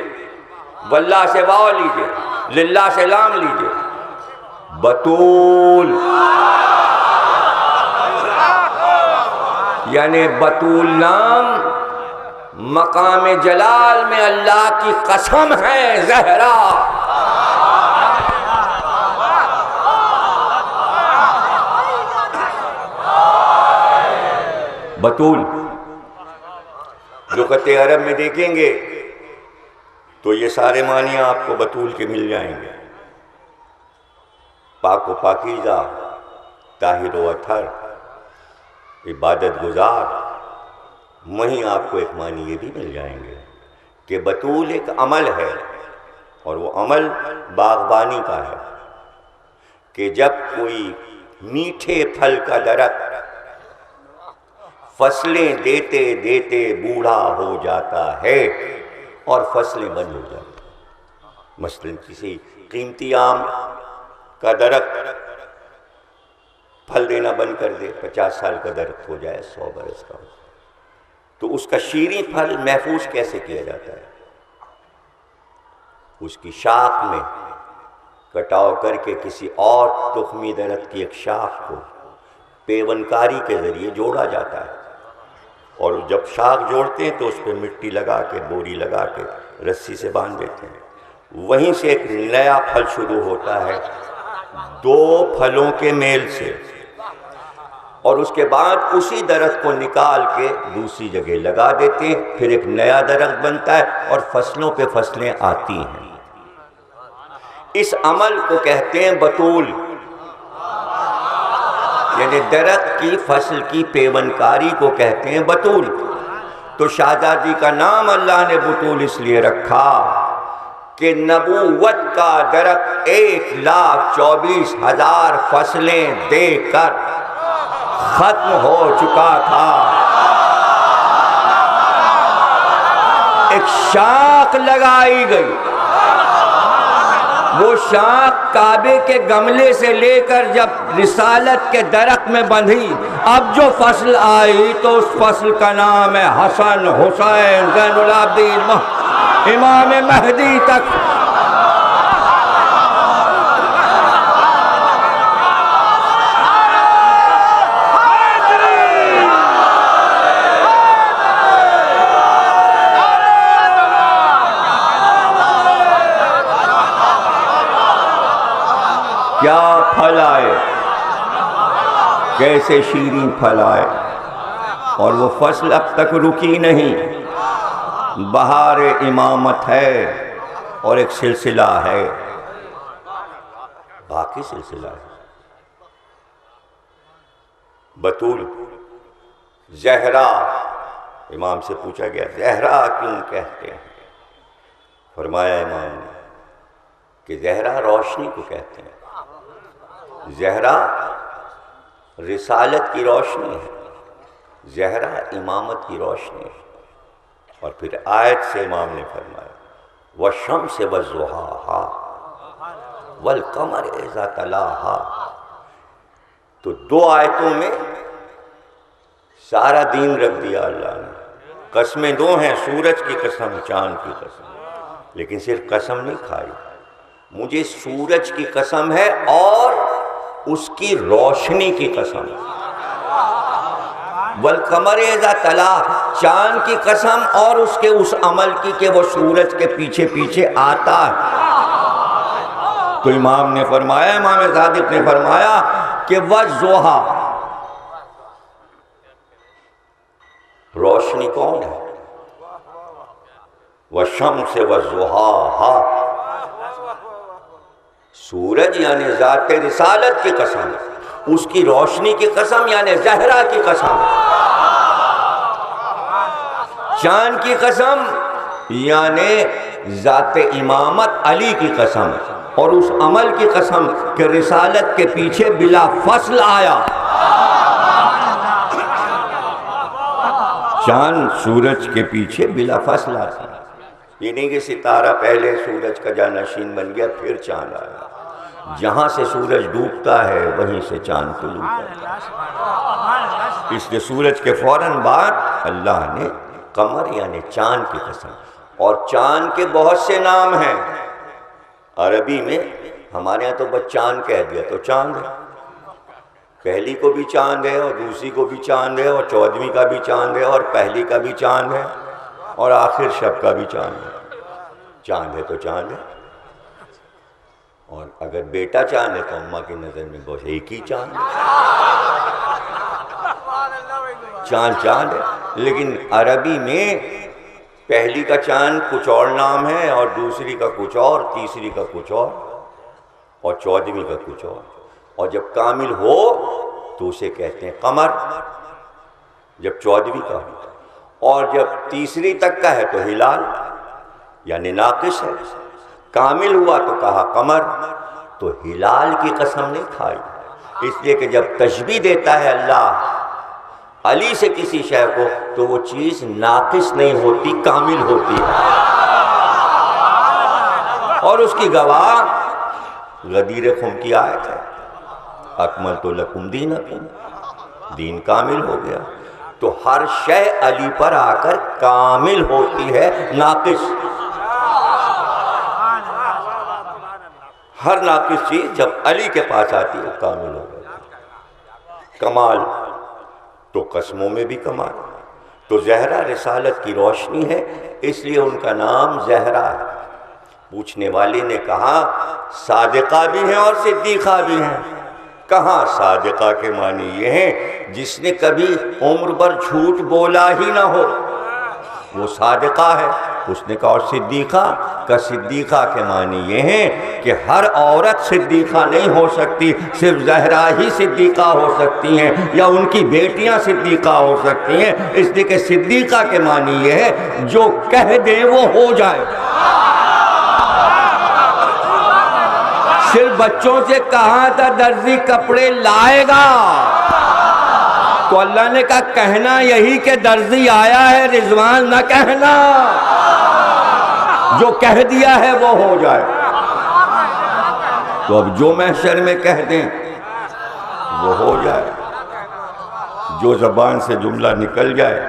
واللہ سے واو لیجئے، للہ سے لام لیجئے۔ بطول یعنی بطول نام مقام جلال میں اللہ کی قسم ہے، زہرا۔ بطول لغت عرب میں دیکھیں گے تو یہ سارے معنی آپ کو بطول کے مل جائیں گے، پاک و پاکیزہ، طاہر و اطہر، عبادت گزار۔ وہیں آپ کو ایک معنی یہ بھی مل جائیں گے کہ بطول ایک عمل ہے، اور وہ عمل باغبانی کا ہے کہ جب کوئی میٹھے پھل کا درخت فصلیں دیتے دیتے بوڑھا ہو جاتا ہے اور فصلیں بند ہو جاتی ہیں۔ مثلاً کسی قیمتی آم کا درخت پھل دینا بند کر دے، 50 سال کا درخت ہو جائے، 100 برس کا ہو، تو اس کا شیریں پھل محفوظ کیسے کیا جاتا ہے؟ اس کی شاخ میں کٹاؤ کر کے کسی اور تخمی درخت کی ایک شاخ کو پیونکاری کے ذریعے جوڑا جاتا ہے، اور جب شاخ جوڑتے ہیں تو اس پہ مٹی لگا کے، بوری لگا کے رسی سے باندھ دیتے ہیں۔ وہیں سے ایک نیا پھل شروع ہوتا ہے 2 پھلوں کے میل سے، اور اس کے بعد اسی درخت کو نکال کے دوسری جگہ لگا دیتے ہیں، پھر ایک نیا درخت بنتا ہے اور فصلوں پہ فصلیں آتی ہیں۔ اس عمل کو کہتے ہیں بطول، یعنی درخت کی فصل کی پیونکاری کو کہتے ہیں بطول۔ تو شہزادی کا نام اللہ نے بطول اس لیے رکھا کہ نبوت کا درخت 1,24,000 فصلیں دے کر ختم ہو چکا تھا، ایک شاخ لگائی گئی، وہ شاخ کعبے کے گملے سے لے کر جب رسالت کے درخت میں بندھی، اب جو فصل آئی تو اس فصل کا نام ہے حسن، حسین، زین العابدین، امام مہدی تک۔ کیا پھل آئے، کیسے شیریں پھل آئے، اور وہ فصل اب تک رکی نہیں، بہار امامت ہے اور ایک سلسلہ ہے، باقی سلسلہ ہے۔ بطول زہرا، امام سے پوچھا گیا زہرا کیوں کہتے ہیں؟ فرمایا امام نے کہ زہرا روشنی کو کہتے ہیں، زہرا رسالت کی روشنی ہے، زہرا امامت کی روشنی ہے۔ اور پھر آیت سے امام نے فرمایا وَالشَّمْسِ وَالضُّحَاهَا وَالْقَمَرِ إِذَا تَلَاهَا۔ تو 2 آیتوں میں سارا دین رکھ دیا اللہ نے۔ قسمیں 2 ہیں، سورج کی قسم، چاند کی قسم، لیکن صرف قسم نہیں کھائی، مجھے سورج کی قسم ہے اور اس کی روشنی کی قسم، والقمر اذا تلا، چاند کی قسم اور اس کے اس عمل کی کہ وہ سورج کے پیچھے پیچھے آتا ہے۔ تو امام نے فرمایا، امام صادق نے فرمایا کہ والضحیٰ، روشنی کون ہے؟ والشمس والضحیٰ، سورج یعنی ذات رسالت کی قسم، اس کی روشنی کی قسم یعنی زہرا کی قسم، چاند کی قسم یعنی ذات امامت علی کی قسم، اور اس عمل کی قسم کہ رسالت کے پیچھے بلا فصل آیا۔ چاند سورج کے پیچھے بلا فصل آیا، یہ نہیں کہ ستارہ پہلے سورج کا جانشین بن گیا پھر چاند آیا، جہاں سے سورج ڈوبتا ہے وہیں سے چاند طلوع ہوتا ہے۔ اس لیے سورج کے فوراً بعد اللہ نے قمر یعنی چاند کی قسم، اور چاند کے بہت سے نام ہیں عربی میں، ہمارے ہاں تو بس چاند کہہ دیا تو چاند ہے، پہلی کو بھی چاند ہے اور دوسری کو بھی چاند ہے اور 14ویں کا بھی چاند ہے اور پہلی کا بھی چاند ہے اور آخر شب کا بھی چاند ہے۔ چاند ہے تو چاند ہے، اور اگر بیٹا چاند ہے تو اماں کی نظر میں بس ایک ہی چاند ہے، چاند چاند ہے۔ لیکن عربی میں پہلی کا چاند کچھ اور نام ہے اور دوسری کا کچھ اور، تیسری کا کچھ اور 14ویں کا کچھ اور جب کامل ہو تو اسے کہتے ہیں قمر، جب 14ویں کا ہو، اور جب تیسری تک کا ہے تو ہلال یعنی ناقص ہے، کامل ہوا تو کہا قمر، تو ہلال کی قسم نہیں کھائی، اس لیے کہ جب تشبیہ دیتا ہے اللہ علی سے کسی شے کو تو وہ چیز ناقص نہیں ہوتی، کامل ہوتی ہے، اور اس کی گواہ غدیر خم کی آیت ہے، اکملت لکم دینکم، دین کامل ہو گیا۔ تو ہر شے علی پر آ کر کامل ہوتی ہے، ناقص، ہر ناقص چیز جب علی کے پاس آتی ہے کامل ہو جاتی ہے۔ کمال تو قسموں میں بھی کمال، تو زہرا رسالت کی روشنی ہے، اس لیے ان کا نام زہرا ہے۔ پوچھنے والے نے کہا صادقہ بھی ہیں اور صدیقہ بھی ہیں، کہاں صادقہ کے معنی یہ ہیں جس نے کبھی عمر بھر جھوٹ بولا ہی نہ ہو، وہ صادقہ ہے۔ اس نے کہا اور صدیقہ کا، صدیقہ کے معنی یہ ہیں کہ ہر عورت صدیقہ نہیں ہو سکتی، صرف زہرا ہی صدیقہ ہو سکتی ہیں یا ان کی بیٹیاں صدیقہ ہو سکتی ہیں، اس لیے کہ صدیقہ کے معنی یہ ہے جو کہہ دے وہ ہو جائے۔ صرف بچوں سے کہا تھا درزی کپڑے لائے گا، تو اللہ نے کہا کہنا یہی کہ درزی آیا ہے، رضوان نہ کہنا، جو کہہ دیا ہے وہ ہو جائے۔ تو اب جو محشر میں کہہ دیں وہ ہو جائے، جو زبان سے جملہ نکل جائے۔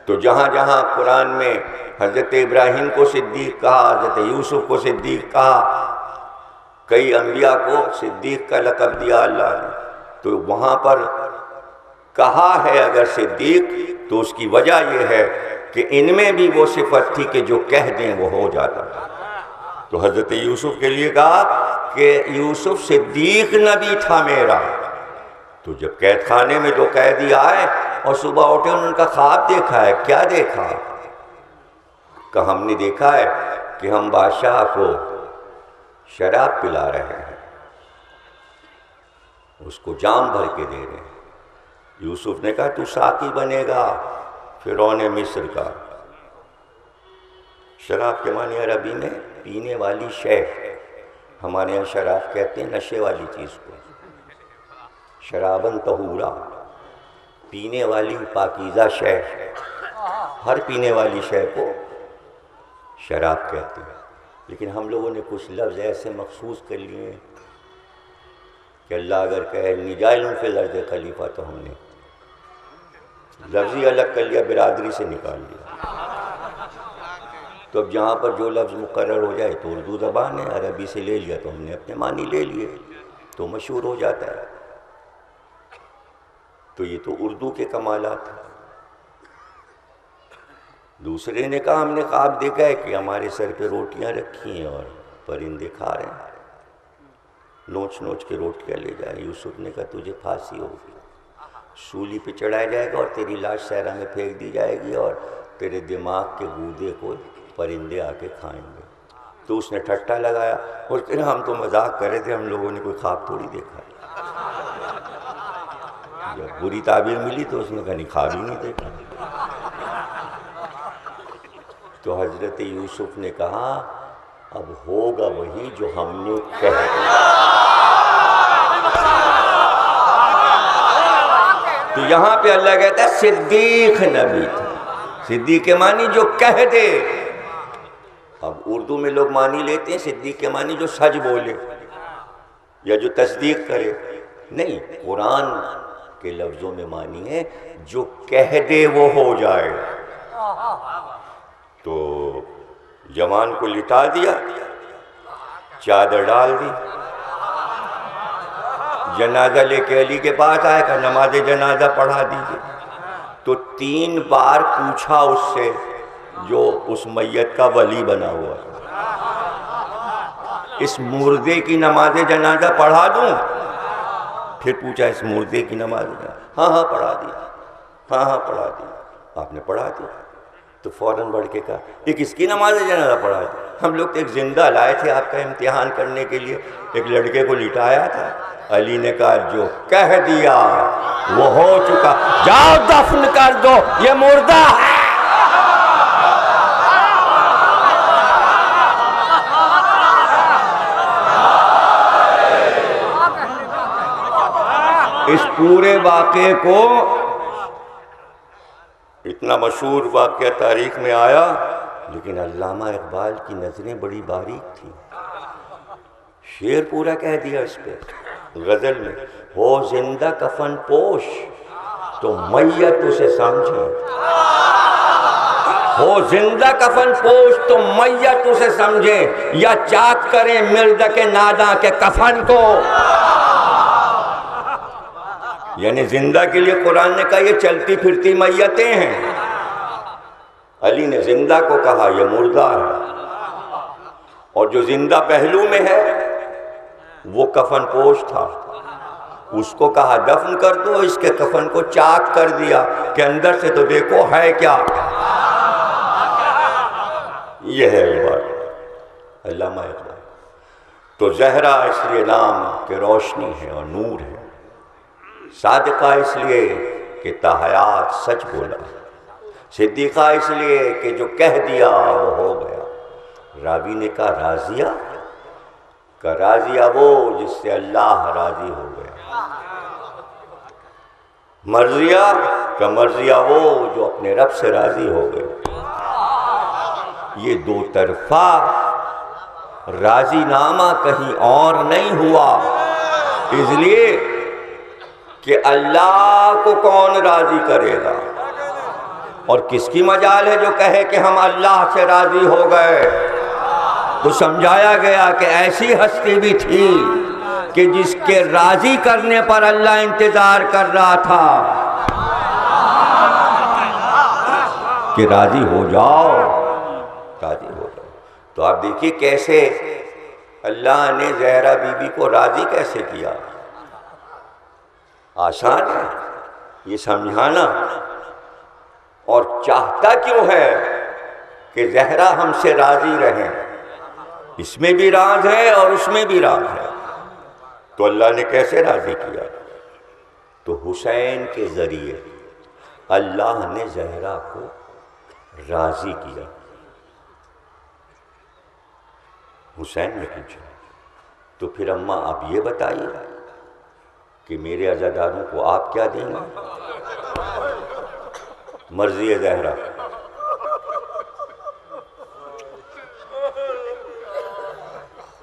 تو جہاں جہاں قرآن میں حضرت ابراہیم کو صدیق کہا، حضرت یوسف کو صدیق کہا، کئی انبیاء کو صدیق کا لقب دیا اللہ نے، تو وہاں پر کہا ہے اگر صدیق تو اس کی وجہ یہ ہے کہ ان میں بھی وہ صفت تھی کہ جو کہہ دیں وہ ہو جاتا۔ تو حضرت یوسف کے لیے کہا کہ یوسف صدیق نبی تھا میرا، تو جب قید خانے میں دو قیدی آئے اور صبح اٹھے انہوں نے کہا خواب دیکھا ہے، کیا دیکھا؟ کہ ہم نے دیکھا ہے کہ ہم بادشاہ کو شراب پلا رہے ہیں، اس کو جام بھر کے دے رہے ہیں۔ یوسف نے کہا تو ساقی بنے گا فرعون مصر کا۔ شراب کے معنی عربی میں پینے والی شے، ہمارے یہاں شراب کہتے ہیں نشے والی چیز کو، شرابن طہورا، پینے والی پاکیزہ شے، ہر پینے والی شے کو شراب کہتے ہیں۔ لیکن ہم لوگوں نے کچھ لفظ ایسے مخصوص کر لیے ہیں کہ اللہ اگر کہے نجائل فی الارض خلیفہ تو ہم نے لفظ ہی الگ کر لیا، برادری سے نکال لیا۔ تو اب جہاں پر جو لفظ مقرر ہو جائے تو اردو زبان ہے، عربی سے لے لیا تو ہم نے اپنے معنی لے لیے تو مشہور ہو جاتا ہے۔ تو یہ تو اردو کے کمالات ہیں۔ دوسرے نے کہا ہم نے خواب دیکھا ہے کہ ہمارے سر پہ روٹیاں رکھی ہیں اور پرندے کھا رہے ہیں۔ نوچ نوچ کے روٹیاں لے جائے. یوسف نے کہا تجھے پھانسی ہوگی, سولی پہ چڑھایا جائے گا اور تیری لاش صحرا میں پھینک دی جائے گی اور تیرے دماغ کے گودے کو پرندے آ کے کھائیں گے. تو اس نے ٹھٹا لگایا اور کہا ہم تو مذاق کر رہے تھے, ہم لوگوں نے کوئی خواب تھوڑی دیکھا. جب بری تعبیر ملی تو اس نے کہا نہیں, خواب ہی نہیں دیکھا. تو حضرت یوسف نے کہا اب ہوگا وہی جو ہم نے کہا. تو یہاں پہ اللہ کہتا ہے صدیق نبی تھا. صدیق کے معنی جو کہہ دے. اب اردو میں لوگ معنی لیتے ہیں صدیق کے معنی جو سچ بولے یا جو تصدیق کرے. نہیں, قرآن کے لفظوں میں معنی ہے جو کہہ دے وہ ہو جائے. تو جوان کو لٹا دیا, چادر ڈال دی, جنازہ لے کے علی کے پاس آئے کہ نماز جنازہ پڑھا دیجیے. تو 3 بار پوچھا اس سے جو اس میت کا ولی بنا ہوا, اس مردے کی نماز جنازہ پڑھا دوں؟ پھر پوچھا اس مردے کی نماز جنازہ, ہاں پڑھا دی, ہاں پڑھا دی. آپ نے پڑھا دی تو فوراً بڑھ کے کہا یہ کس کی نماز جنازہ پڑھا دی؟ ہم لوگ تو ایک زندہ لائے تھے آپ کا امتحان کرنے کے لیے, ایک لڑکے کو لٹایا تھا. علی نے کہا جو کہہ دیا وہ ہو چکا, جاؤ دفن کر دو, یہ مردہ ہے. اس پورے واقعے کو, اتنا مشہور واقعہ تاریخ میں آیا, لیکن علامہ اقبال کی نظریں بڑی باریک تھیں. شعر پورا کہہ دیا اس پہ غزل میں, ہو زندہ کفن پوش تو میت اسے سمجھے. ہو زندہ کفن پوش تو میت اسے سمجھے, یا چاک کریں مرد کے ناداں کے کفن کو. یعنی زندہ کے لیے قرآن نے کہا یہ چلتی پھرتی میتیں ہیں, علی نے زندہ کو کہا یہ مردہ ہے. اور جو زندہ پہلو میں ہے وہ کفن پوش تھا, اس کو کہا دفن کر دو, اس کے کفن کو چاک کر دیا کہ اندر سے تو دیکھو ہے کیا. یہ ہے بات علامہ اقبال. تو زہرا اس لیے نام کہ روشنی ہے اور نور ہے, صادقہ اس لیے کہ تا حیات سچ بولا, صدیقہ اس لیے کہ جو کہہ دیا وہ ہو گیا. راوی نے کہا راضیہ, کہ راضیہ وہ جس سے اللہ راضی ہو گیا. مرضیہ, کہ مرضیہ وہ جو اپنے رب سے راضی ہو گئے. یہ دو طرفہ راضی نامہ کہیں اور نہیں ہوا, اس لیے کہ اللہ کو کون راضی کرے گا, اور کس کی مجال ہے جو کہے کہ ہم اللہ سے راضی ہو گئے. تو سمجھایا گیا کہ ایسی ہستی بھی تھی کہ جس کے راضی کرنے پر اللہ انتظار کر رہا تھا کہ راضی ہو جاؤ, راضی ہو جاؤ. تو آپ دیکھیے کیسے اللہ نے زہرا بی بی کو راضی کیسے کیا. آسان ہے یہ سمجھانا, اور چاہتا کیوں ہے کہ زہرا ہم سے راضی رہیں. اس میں بھی راز ہے اور اس میں بھی راز ہے. تو اللہ نے کیسے راضی کیا؟ تو حسین کے ذریعے اللہ نے زہرا کو راضی کیا. حسین نے پوچھا تو پھر اماں آپ یہ بتائیے کہ میرے عزاداروں کو آپ کیا دیں گے؟ مرضی زہرا.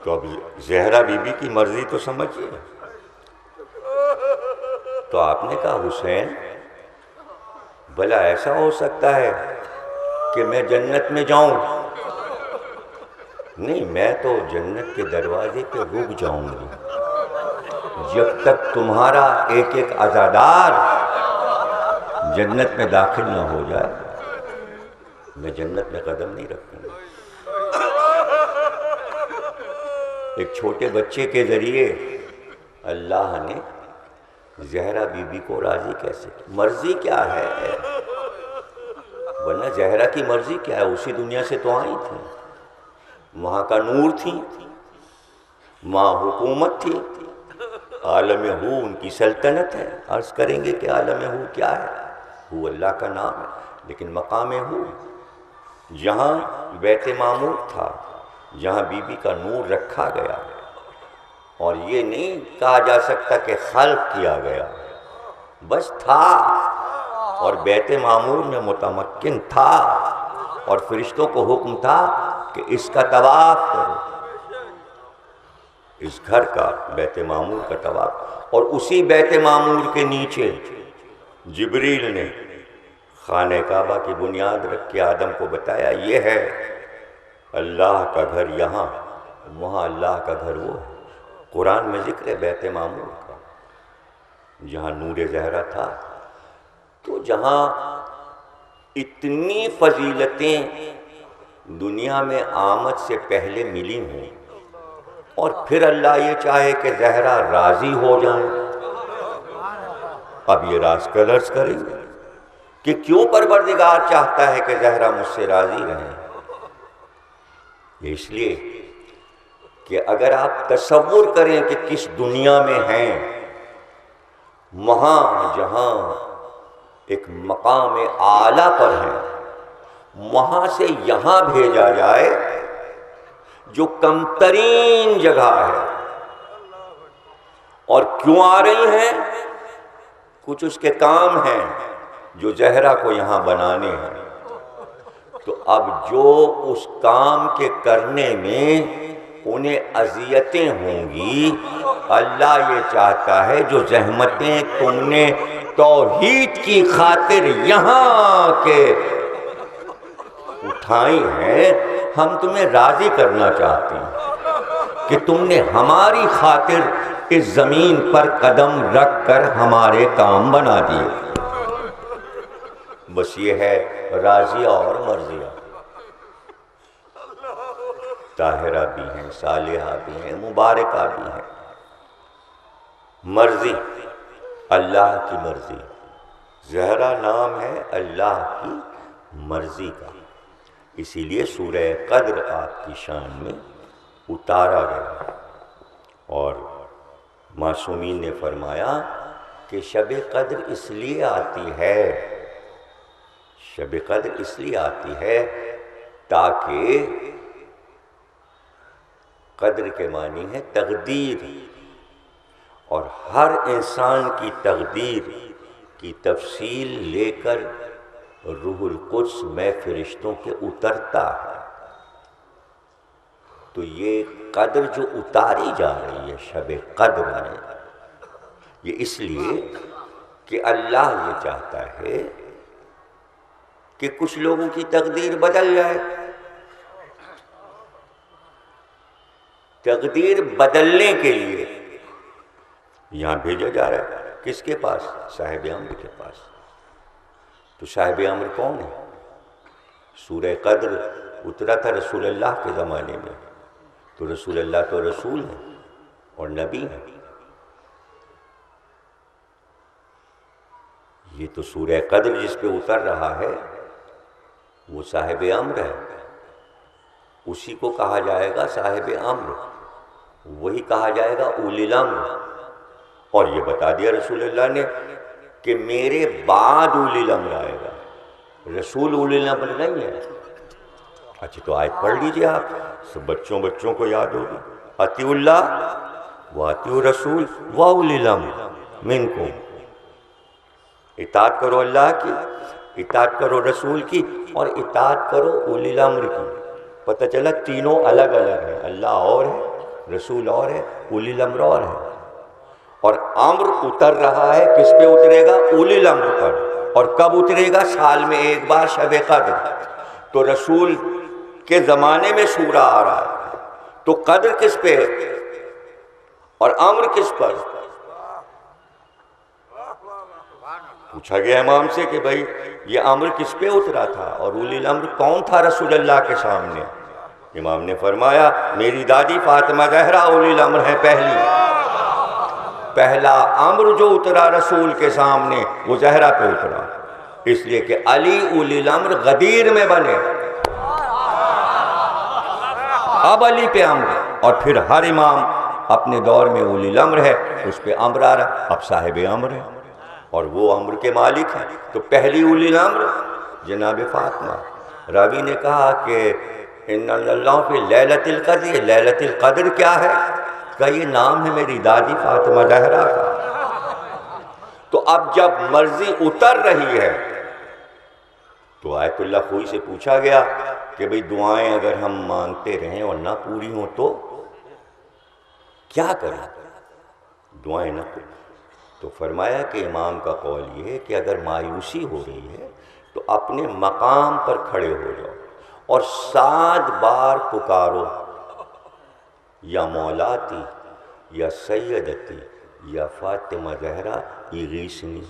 تو اب زہرا بی بی کی مرضی تو سمجھیے. تو آپ نے کہا حسین بھلا ایسا ہو سکتا ہے کہ میں جنت میں جاؤں؟ نہیں, میں تو جنت کے دروازے پہ رک جاؤں گی جب تک تمہارا ایک ایک عزادار جنت میں داخل نہ ہو جائے. میں جنت میں قدم نہیں رکھوں گا. ایک چھوٹے بچے کے ذریعے اللہ نے زہرا بی بی کو راضی کیسے؟ مرضی کیا ہے؟ ورنہ زہرا کی مرضی کیا ہے؟ اسی دنیا سے تو آئی تھی، وہاں کا نور تھی، وہاں حکومت تھی، عالم ہو ان کی سلطنت ہے۔ عرض کریں گے کہ عالم ہو کیا ہے؟ ہو اللہ کا نام ہے، لیکن مقام ہو جہاں بیت معمور تھا، جہاں بی بی کا نور رکھا گیا، اور یہ نہیں کہا جا سکتا کہ خلق کیا گیا، بس تھا، اور بیت معمور میں متمکن تھا، اور فرشتوں کو حکم تھا کہ اس کا طواف کرو، اس گھر کا، بیت معمور کا طواف۔ اور اسی بیت معمور کے نیچے جبریل نے خانہ کعبہ کی بنیاد رکھ کے آدم کو بتایا یہ ہے اللہ کا گھر، یہاں وہاں اللہ کا گھر وہ ہے۔ قرآن میں ذکر ہے بیت معمور کا، جہاں نور زہرا تھا۔ تو جہاں اتنی فضیلتیں دنیا میں آمد سے پہلے ملی ہوں، اور پھر اللہ یہ چاہے کہ زہرا راضی ہو جائیں، اب یہ راز کلرز کریں گے کہ کیوں پروردگار چاہتا ہے کہ زہرا مجھ سے راضی رہیں؟ یہ اس لیے کہ اگر آپ تصور کریں کہ کس دنیا میں ہیں، وہاں جہاں ایک مقام اعلیٰ پر ہیں، وہاں سے یہاں بھیجا جائے جو کم ترین جگہ ہے، اور کیوں آ رہی ہیں؟ کچھ اس کے کام ہیں جو زہرا کو یہاں بنانے ہیں۔ تو اب جو اس کام کے کرنے میں انہیں اذیتیں ہوں گی، اللہ یہ چاہتا ہے جو زحمتیں تم نے توحید کی خاطر یہاں کے اٹھائی ہیں، ہم تمہیں راضی کرنا چاہتے ہیں کہ تم نے ہماری خاطر اس زمین پر قدم رکھ کر ہمارے کام بنا دیے۔ بس یہ ہے راضیہ اور مرضیہ۔ طاہرہ بھی ہیں، صالحہ بھی ہیں، مبارکہ بھی ہیں۔ مرضی اللہ کی مرضی، زہرا نام ہے اللہ کی مرضی کا، اسی لیے سورہ قدر آپ کی شان میں اتارا گیا۔ اور معصومین نے فرمایا کہ شب قدر اس لیے آتی ہے، شب قدر اس لیے آتی ہے تاکہ قدر کے معنی ہے تقدیر، اور ہر انسان کی تقدیر کی تفصیل لے کر روح القدس میں فرشتوں کے اترتا ہے۔ تو یہ قدر جو اتاری جا رہی ہے شب قدر میں، یہ اس لیے کہ اللہ یہ چاہتا ہے کہ کچھ لوگوں کی تقدیر بدل جائے۔ تقدیر بدلنے کے لیے یہاں بھیجا جا رہا ہے، کس کے پاس؟ صاحب امر کے پاس۔ تو صاحب امر کون ہے؟ سورہ قدر اترا تھا رسول اللہ کے زمانے میں، تو رسول اللہ تو رسول ہیں اور نبی ہیں۔ یہ تو سورہ قدر جس پہ اتر رہا ہے وہ صاحب امر ہے، اسی کو کہا جائے گا صاحب امر، وہی کہا جائے گا اولی الامر۔ اور یہ بتا دیا رسول اللہ نے کہ میرے بعد اولی الامر آئے گا، رسول اولی الامر نہیں ہے۔ اچھا تو آیت پڑھ لیجئے آپ، سب بچوں کو یاد ہوگی، اطیعوا اللہ و اطیعوا الرسول و اولی الامر منکم، اطاعت کرو اللہ کی، اطاعت کرو رسول کی، اور اطاعت کرو اولی الامر کی۔ پتہ چلا تینوں الگ الگ ہیں، اللہ اور ہے، رسول اور ہے، اولی الامر اور ہے۔ اور امر اتر رہا ہے، کس پہ اترے گا؟ اولی الامر پر۔ اور کب اترے گا؟ سال میں ایک بار شب قدر۔ تو رسول کے زمانے میں سورہ آ رہا ہے، تو قدر کس پہ اور امر کس پر؟ پوچھا گیا امام سے کہ بھائی یہ امر کس پہ اترا تھا اور اولی الامر کون تھا رسول اللہ کے سامنے؟ امام نے فرمایا میری دادی فاطمہ زہرا اولی الامر ہے پہلی، پہلا امر جو اترا رسول کے سامنے وہ زہرا پہ اترا، اس لیے کہ علی اولی الامر غدیر میں بنے، اب علی پہ امر، اور پھر ہر امام اپنے دور میں اولی الامر ہے، اس پہ امر آ رہا، اب صاحب امر ہے اور وہ امر کے مالک ہیں۔ تو پہلی اولی الامر جناب فاطمہ۔ راوی نے کہا کہ ان اللہ فی لیلۃ القدر، لیلۃ القدر کیا ہے؟ کہ یہ نام ہے میری دادی فاطمہ زہرا کا۔ تو اب جب مرضی اتر رہی ہے تو آیت اللہ خوئی سے پوچھا گیا کہ بھئی دعائیں اگر ہم مانگتے رہیں اور نہ پوری ہوں تو کیا کریں؟ دعائیں نہ پوری، تو فرمایا کہ امام کا قول یہ ہے کہ اگر مایوسی ہو رہی ہے تو اپنے مقام پر کھڑے ہو جاؤ اور 7 بار پکارو، یا مولاتی یا سیدتی یا فاطمہ زہرا اغیثنی،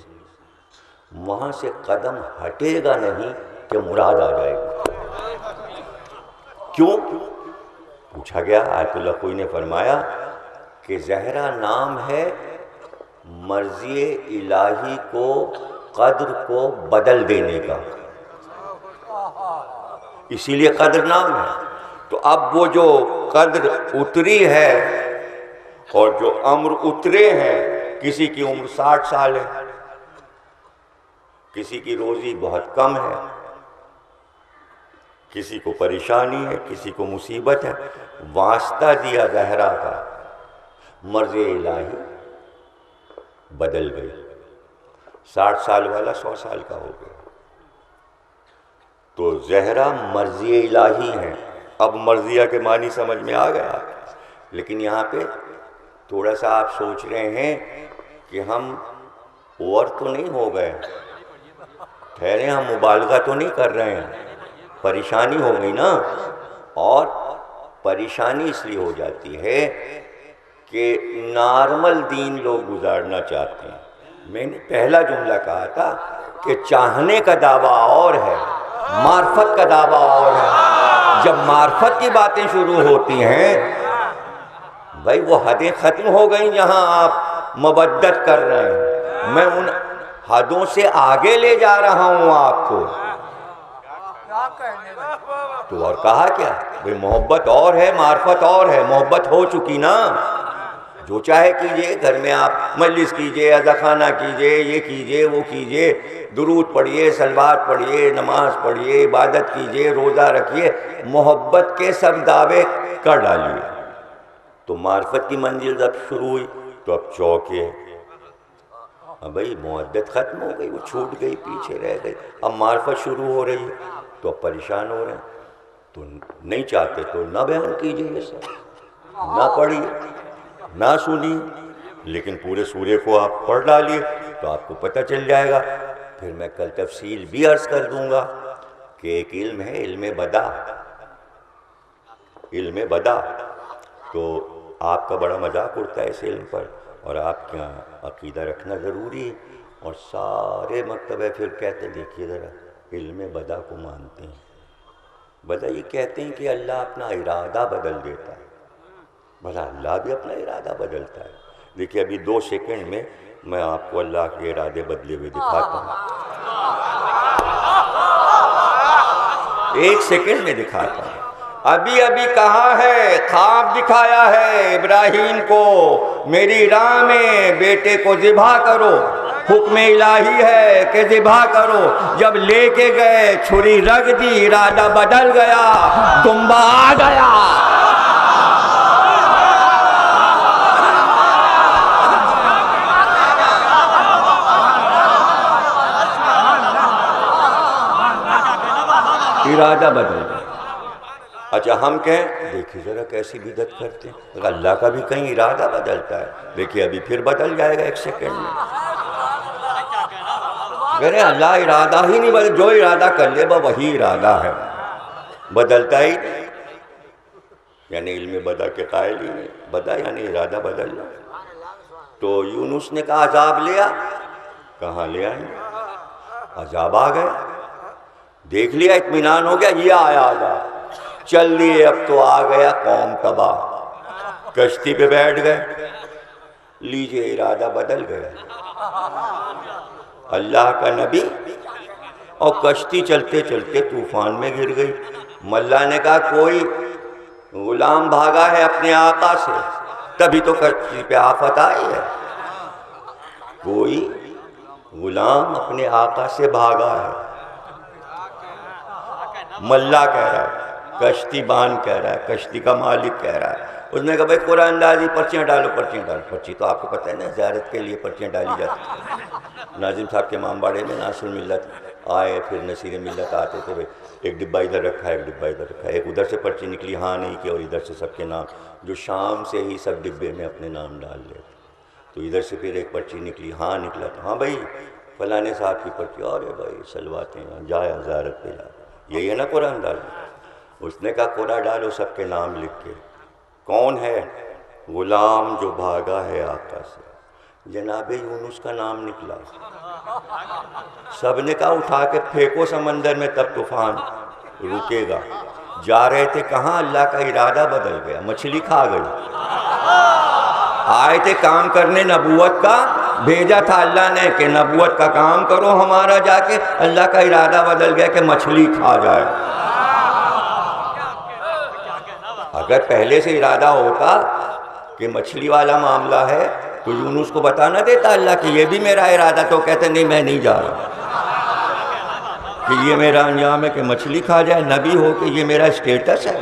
وہاں سے قدم ہٹے گا نہیں کہ مراد آ جائے گا۔ کیوں؟ پوچھا گیا، آیت اللہ کوئی نے فرمایا کہ زہرا نام ہے مرضی الہی کو، قدر کو بدل دینے کا، اسی لیے قدر نام ہے۔ تو اب وہ جو قدر اتری ہے اور جو امر اترے ہیں، کسی کی عمر 60 سال ہے، کسی کی روزی بہت کم ہے، کسی کو پریشانی ہے، کسی کو مصیبت ہے، واسطہ دیا زہرا کا، مرضی الہی بدل گئی، 60 سال والا 100 سال کا ہو گیا۔ تو زہرا مرضی الہی ہیں۔ اب مرضیہ کے معنی سمجھ میں آ گیا، لیکن یہاں پہ تھوڑا سا آپ سوچ رہے ہیں کہ ہم اوور تو نہیں ہو گئے، ٹھہرے، ہم مبالغہ تو نہیں کر رہے ہیں، پریشانی ہو گئی نا۔ اور پریشانی اس لیے ہو جاتی ہے کہ نارمل دین لوگ گزارنا چاہتے ہیں۔ میں نے پہلا جملہ کہا تھا کہ چاہنے کا دعویٰ اور ہے، معرفت کا دعویٰ اور ہے۔ جب معرفت کی باتیں شروع ہوتی ہیں، بھائی وہ حدیں ختم ہو گئیں جہاں آپ مودت کر رہے ہیں، میں ان حدوں سے آگے لے جا رہا ہوں آپ کو۔ تو اور کہا کیا؟ بھائی محبت اور ہے، معرفت اور ہے، محبت ہو چکی نا، جو چاہے کیجئے، گھر میں آپ مجلس کیجئے، عزا خانہ کیجئے، یہ کیجئے، وہ کیجئے، درود پڑھیے، صلوات پڑھیے، نماز پڑھیے، عبادت کیجئے، روزہ رکھیے، محبت کے سب دعوے کر ڈالیے۔ تو معرفت کی منزل جب شروع ہوئی تو اب چوکے، اب بھائی مودت ختم ہو گئی، وہ چھوٹ گئی، پیچھے رہ گئی، اب معرفت شروع ہو رہی ہے تو اب پریشان ہو رہے ہیں۔ تو نہیں چاہتے تو نہ بیان کیجئے یہ سب، نہ پڑھیے، نہ سنیے، لیکن پورے سورے کو آپ پڑھ ڈالیے تو آپ کو پتہ چل جائے گا۔ پھر میں کل تفصیل بھی عرض کر دوں گا کہ ایک علم ہے، علم بدا، علم بدا، تو آپ کا بڑا مذاق اڑتا ہے اس علم پر، اور آپ کا عقیدہ رکھنا ضروری ہے۔ اور سارے مکتبہ پھر کہتے ہیں دیکھیے ذرا علم بدا کو مانتے ہیں۔ بدا یہ کہتے ہیں کہ اللہ اپنا ارادہ بدل دیتا ہے، بھلا اللہ بھی اپنا ارادہ بدلتا ہے؟ دیکھیے ابھی 2 سیکنڈ میں میں آپ کو اللہ کے ارادے بدلے ہوئے دکھاتا ہوں، 1 سیکنڈ میں دکھاتا ہوں۔ ابھی ابھی کہا ہے، خواب دکھایا ہے ابراہیم کو، میری راہ میں بیٹے کو ذبح کرو، حکم الہی ہے کہ ذبح کرو۔ جب لے کے گئے چھری رکھ دی، ارادہ بدل گیا، دمبا آ گیا۔ ارادہ بدل گیا۔ اچھا ہم کہیں دیکھیے ذرا کیسی بدعت کرتے ہیں، اللہ کا بھی کہیں ارادہ بدلتا ہے، دیکھیے ابھی پھر بدل جائے گا 1 سیکنڈ میں۔ میرے اللہ ارادہ ہی نہیں بدل، جو ارادہ کر لے وہی ارادہ ہے، بدلتا ہی نہیں۔ یعنی علم بدا کے قائل ہی نہیں، بدا یعنی ارادہ بدلنا۔ تو یونس نے کہا عذاب لیا، کہاں لے آئیں، عذاب آ گئے، دیکھ لیا، اطمینان ہو گیا، یہ آیا عذاب، چل لیے، اب تو آ گیا، قوم تباہ، کشتی پہ بیٹھ گئے، لیجئے ارادہ بدل گیا، اللہ کا نبی، اور کشتی چلتے چلتے طوفان میں گر گئی۔ ملا نے کہا کوئی غلام بھاگا ہے اپنے آقا سے، تبھی تو کشتی پہ آفت آئی ہے۔ کوئی غلام اپنے آقا سے بھاگا ہے، ملا کہہ رہا ہے، کشتی بان کہہ رہا ہے، کشتی کا مالک کہہ رہا ہے۔ اس نے کہا بھائی قرآن اندازی پرچیاں ڈالو، پرچیاں ڈالو۔ پرچی تو آپ کو پتہ ہے نا زیارت کے لیے پرچیاں ڈالی جاتی ہیں۔ ناظم صاحب کے امام باڑے میں ناصر ملت آئے، پھر نصیر ملت آتے تھے، ایک ڈبہ ادھر رکھا ہے، ایک ڈبہ ادھر رکھا ہے، ایک ادھر سے پرچی نکلی ہاں نہیں کی، اور ادھر سے سب کے نام، جو شام سے ہی سب ڈبے میں اپنے نام ڈال لیتے، تو ادھر سے پھر ایک پرچی نکلی ہاں نکلا، تو ہاں بھائی فلانے صاحب کی پرچی، ارے بھائی سلواتے ہیں جایا زیارت پہ جا، یہی ہے نا قرآن ڈال۔ اس نے کہا قرآن ڈالو سب کے نام لکھ کے، کون ہے؟ غلام جو بھاگا ہے آقا سے۔ جناب یونس کا نام نکلا، سب نے کہا اٹھا کے پھینکو سمندر میں تب طوفان رکے گا۔ جا رہے تھے کہاں، اللہ کا ارادہ بدل گیا، مچھلی کھا گئی۔ آئے تھے کام کرنے نبوت کا، بھیجا تھا اللہ نے کہ نبوت کا کام کرو ہمارا، جا کے اللہ کا ارادہ بدل گیا کہ مچھلی کھا جائے۔ اگر پہلے سے ارادہ ہوتا کہ مچھلی والا معاملہ ہے تو یونس کو بتا نہ دیتا اللہ کہ یہ بھی میرا ارادہ، تو کہتے نہیں میں نہیں جا رہا، کہ یہ میرا انجام ہے کہ مچھلی کھا جائے، نبی ہو کہ یہ میرا اسٹیٹس ہے۔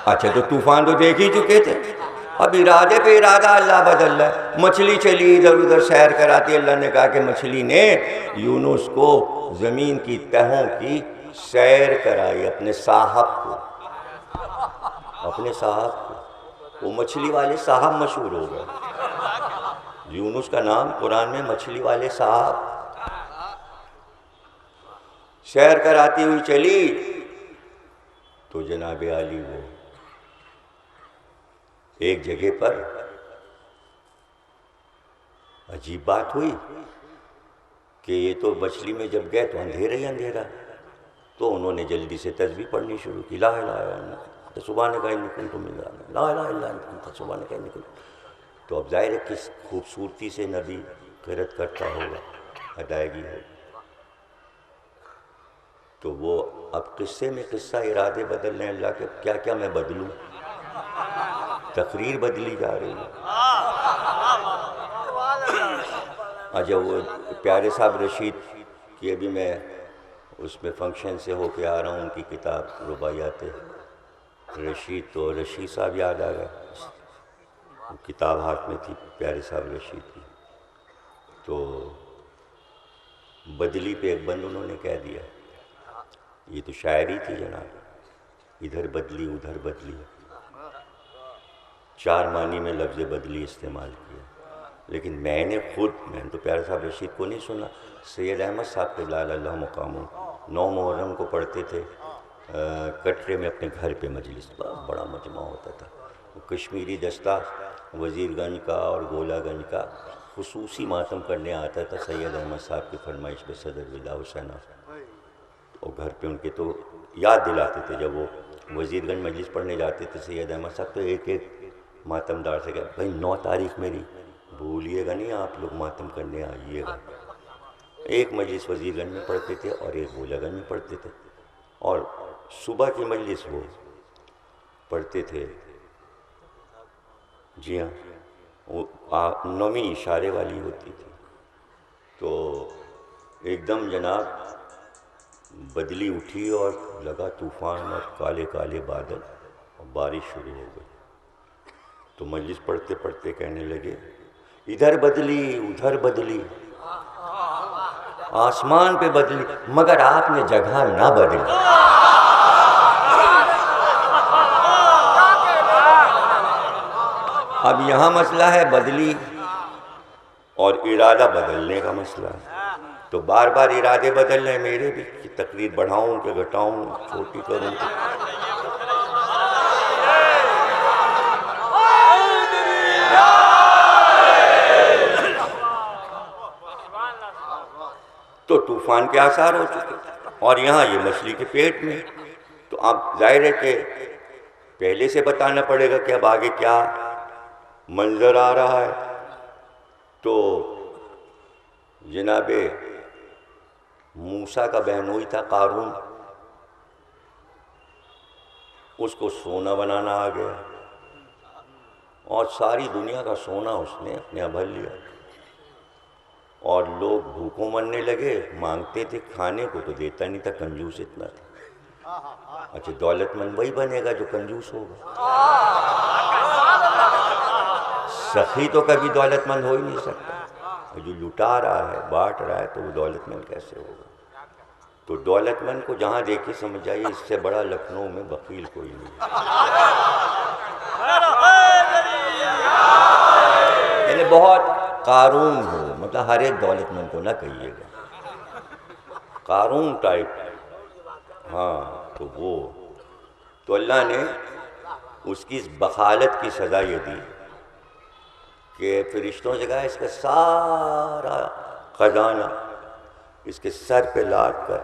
اچھا تو طوفان تو دیکھ ہی چکے تھے، اب ارادے پہ ارادہ اللہ بدل رہا ہے۔ مچھلی چلی ادھر ادھر سیر کراتی، اللہ نے کہا کہ مچھلی نے یونس کو زمین کی تہوں کی سیر کرائی، اپنے صاحب کو، اپنے صاحب کو۔ وہ مچھلی والے صاحب مشہور ہو گئے، یونس کا نام قرآن میں مچھلی والے صاحب۔ سیر کراتی ہوئی چلی تو جناب عالی وہ ایک جگہ پر عجیب بات ہوئی کہ یہ تو مچھلی میں جب گئے تو اندھیرا ہی اندھیرا، تو انہوں نے جلدی سے تسبیح پڑھنی شروع کی، لا الہ الا انت سبحانک انی کنت من الظالمین، لا الہ الا انت سبحانک انی کنت۔ تو اب ظاہر ہے کس خوبصورتی سے نبی قرأت کرتا ہوگا، ادائیگی ہوگی، تو وہ اب قصے میں قصہ ارادے بدل رہے ہیں اللہ کے، کیا کیا میں بدلوں، تقریر بدلی جا رہی ہے۔ اچھا وہ پیارے صاحب رشید کی ابھی میں اس میں فنکشن سے ہو کے آ رہا ہوں، ان کی کتاب رباعیات رشید، تو رشید صاحب یاد آ گئے، کتاب ہاتھ میں تھی پیارے صاحب رشید کی، تو بدلی پہ ایک بند انہوں نے کہہ دیا، یہ تو شاعری تھی جناب، ادھر بدلی ادھر بدلی، چار معنی میں لفظ بدلی استعمال کیا، لیکن میں نے تو پیارے صاحب رشید کو نہیں سنا، سید احمد صاحب قبلہ اللہ مقامہ 9 محرم کو پڑھتے تھے کٹرے میں اپنے گھر پہ مجلس، بڑا مجمع ہوتا تھا، کشمیری دستہ وزیر گنج کا اور گولہ گنج کا خصوصی ماتم کرنے آتا تھا سید احمد صاحب کی فرمائش پہ صدر ولا حسین، اور گھر پہ ان کے تو یاد دلاتے تھے، جب وہ وزیر گنج مجلس پڑھنے جاتے تھے سید احمد صاحب، تو ایک ایک ماتم دار سے کہا بھائی 9 تاریخ میری بھولیے گا نہیں، آپ لوگ ماتم کرنے آئیے گا۔ ایک مجلس وزیر گنج میں پڑھتے تھے اور ایک گولہ گنج میں پڑھتے تھے، اور صبح کی مجلس وہ پڑھتے تھے، جی ہاں وہ 9ویں اشارے والی ہوتی تھی، تو ایک دم جناب بدلی اٹھی اور لگا طوفان اور کالے کالے بادل اور بارش شروع ہو گئی، تو مجلس پڑھتے پڑھتے کہنے لگے ادھر بدلی ادھر بدلی، آسمان پہ بدلی، مگر آپ نے جگہ نہ بدلی۔ اب یہاں مسئلہ ہے بدلی اور ارادہ بدلنے کا مسئلہ ہے، تو بار بار ارادے بدل رہے ہیں میرے بھی، کہ تقریر بڑھاؤں کہ گھٹاؤں، چھوٹی کروں کہ تو طوفان کے آثار ہو چکے، اور یہاں یہ مچھلی کے پیٹ میں. تو اب ظاہر ہے کہ پہلے سے بتانا پڑے گا کہ اب آگے کیا منظر آ رہا ہے. تو جناب موسیٰ کا بہنوئی تھا قارون، اس کو سونا بنانا آ گیا اور ساری دنیا کا سونا اس نے اپنے یہاں بھر لیا. اور لوگ بھوکوں مرنے لگے، مانگتے تھے کھانے کو تو دیتا نہیں تھا، کنجوس اتنا تھا. اچھا دولت مند وہی بنے گا جو کنجوس ہوگا. سخی تو کبھی دولت مند ہو ہی نہیں سکتا. جو لٹا رہا ہے بانٹ رہا ہے تو وہ دولت مند کیسے ہوگا؟ تو دولت مند کو جہاں دیکھے سمجھ جائیے اس سے بڑا لکھنؤ میں بخیل کوئی نہیں. یعنی بہت قارون ہو، مطلب ہر ایک دولت مند کو نہ کہیے گا، قارون ٹائپ. ہاں تو وہ تو اللہ نے اس کی اس بخالت کی سزا یہ دی کہ فرشتوں سے کہا اس کا سارا خزانہ اس کے سر پہ لاد کر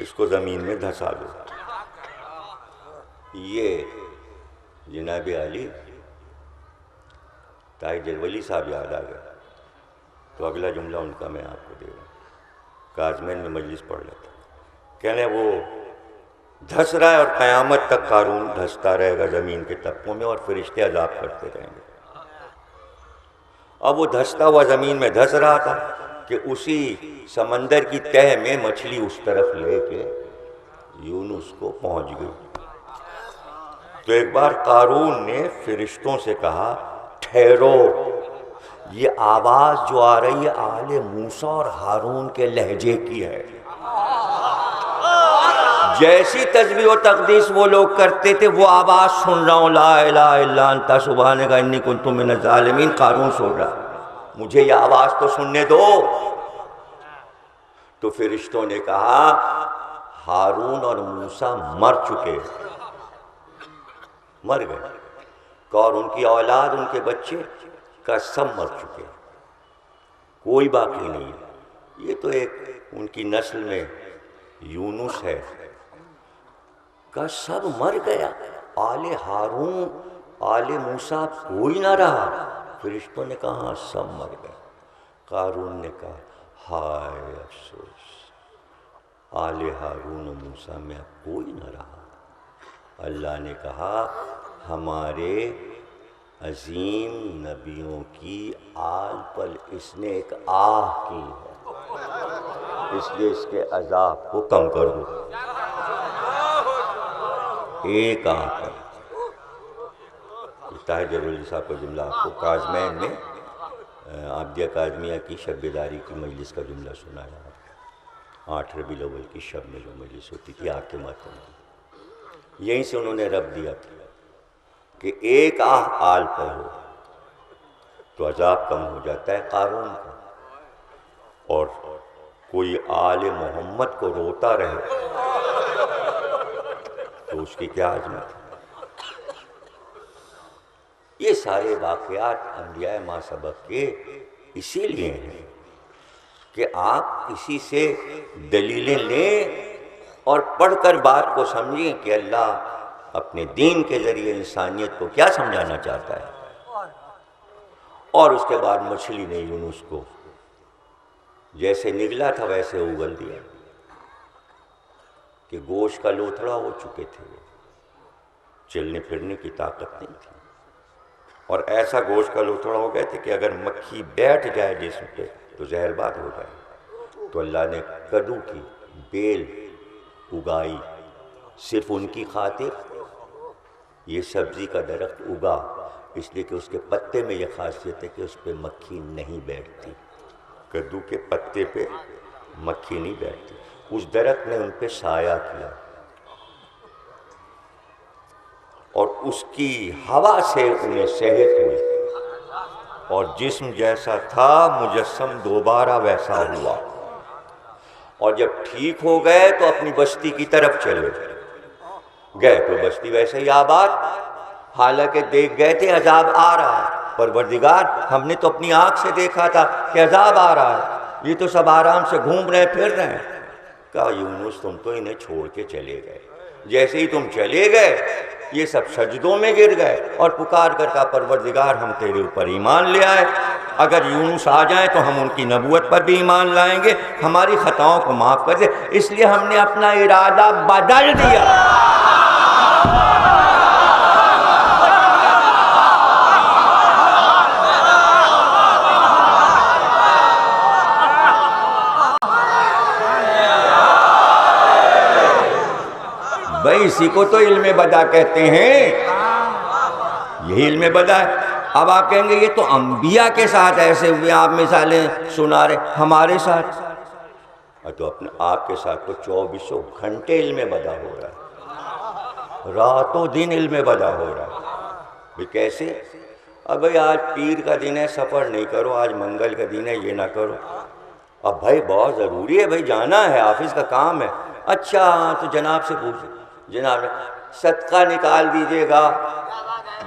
اس کو زمین میں دھسا دو. یہ جناب علی طاہر جلولی صاحب یاد آ گیا تو اگلا جملہ ان کا میں آپ کو دے رہا ہوں. کاظمین میں مجلس پڑھ لیتا، کہنے وہ دھس رہا ہے اور قیامت تک قارون دھستا رہے گا زمین کے تپوں میں اور فرشتے عذاب کرتے رہیں گے. اب وہ دھستا ہوا زمین میں دھس رہا تھا کہ اسی سمندر کی تہہ میں مچھلی اس طرف لے کے یونس کو پہنچ گئی. تو ایک بار قارون نے فرشتوں سے کہا ٹھہرو، یہ آواز جو آ رہی ہے آل موسیٰ اور ہارون کے لہجے کی ہے. جیسی تسبیح و تقدیس وہ لوگ کرتے تھے وہ آواز سن رہا ہوں، لا الہ الا انت سبحانک انی کنت من الظالمین. قارون سن رہا، مجھے یہ آواز تو سننے دو. تو فرشتوں نے کہا ہارون اور موسیٰ مر چکے، مر گئے، اور ان کی اولاد ان کے بچے کا سب مر چکے، کوئی باقی نہیں. یہ تو ایک ان کی نسل میں یونس ہے کا سب مر گیا، آل ہارون آل موسیٰ کوئی نہ رہا. فرشتوں نے کہا سب مر گئے. قارون نے کہا ہائے افسوس، آل ہارون و موسیٰ میں اب کوئی نہ رہا. اللہ نے کہا ہمارے عظیم نبیوں کی آل پر اس نے ایک آہ کی ہے، اس لیے اس کے عذاب کو کم کر دو. ایک آہ پر. طاہر جلولی صاحب کا جملہ آپ کو کاظمین میں عابدیہ کاظمیہ کی شب بیداری کی مجلس کا جملہ سنایا. 8 ربیع الاول کی شب میں جو مجلس ہوتی تھی آگ کے ماتم کی، یہیں سے انہوں نے رب دیا تھا کہ ایک آہ آل پر ہو تو عذاب کم ہو جاتا ہے قارون کا، اور کوئی آل محمد کو روتا رہے تو اس کی کیا عظمت ہے. یہ سارے واقعات انبیاء ما سبق کے اسی لیے ہیں کہ آپ کسی سے دلیلیں لیں اور پڑھ کر بات کو سمجھیں کہ اللہ اپنے دین کے ذریعے انسانیت کو کیا سمجھانا چاہتا ہے. اور اس کے بعد مچھلی نے یونس کو جیسے نگلا تھا ویسے اگل دیا کہ گوشت کا لوتھڑا ہو چکے تھے، چلنے پھرنے کی طاقت نہیں تھی، اور ایسا گوشت کا لوتھڑا ہو گئے تھے کہ اگر مکھی بیٹھ جائے جسم پہ تو زہر باد ہو جائے. تو اللہ نے کدو کی بیل اگائی صرف ان کی خاطر. یہ سبزی کا درخت اگا اس لیے کہ اس کے پتے میں یہ خاصیت ہے کہ اس پہ مکھی نہیں بیٹھتی. کدو کے پتے پہ مکھی نہیں بیٹھتی. اس درخت نے ان پہ سایہ کیا اور اس کی ہوا سے انہیں صحت ہوئی، اور جسم جیسا تھا مجسم دوبارہ ویسا ہوا. اور جب ٹھیک ہو گئے تو اپنی بستی کی طرف چلے گئے تو بستی ویسے ہی آباد، حالانکہ دیکھ گئے تھے عذاب آ رہا ہے. پروردگار ہم نے تو اپنی آنکھ سے دیکھا تھا کہ عذاب آ رہا ہے، یہ تو سب آرام سے گھوم رہے پھر رہے ہیں. کہا یونس تم تو انہیں چھوڑ کے چلے گئے، جیسے ہی تم چلے گئے یہ سب سجدوں میں گر گئے اور پکار کر کہا پروردگار ہم تیرے اوپر ایمان لے آئے، اگر یونس آ جائیں تو ہم ان کی نبوت پر بھی ایمان لائیں گے، ہماری خطاؤں کو معاف کر دے، اس لیے ہم نے اپنا ارادہ بدل دیا۔ بھائی اسی کو تو علم بدا کہتے ہیں، یہی علم بدا ہے۔ اب آپ کہیں گے یہ تو انبیاء کے ساتھ ایسے ہوئے، آپ مثالیں سنا رہے، ہمارے ساتھ تو اپنے آپ کے ساتھ تو 24 گھنٹے علم بدا ہو رہا ہے، راتوں دن علم بدا ہو رہا ہے۔ بھائی کیسے؟ اب بھائی آج پیر کا دن ہے سفر نہیں کرو، آج منگل کا دن ہے یہ نہ کرو، اب بھائی بہت ضروری ہے، بھائی جانا ہے، حافظ کا کام ہے۔ اچھا تو جناب سے پوچھو، جناب صدقہ نکال دیجئے گا،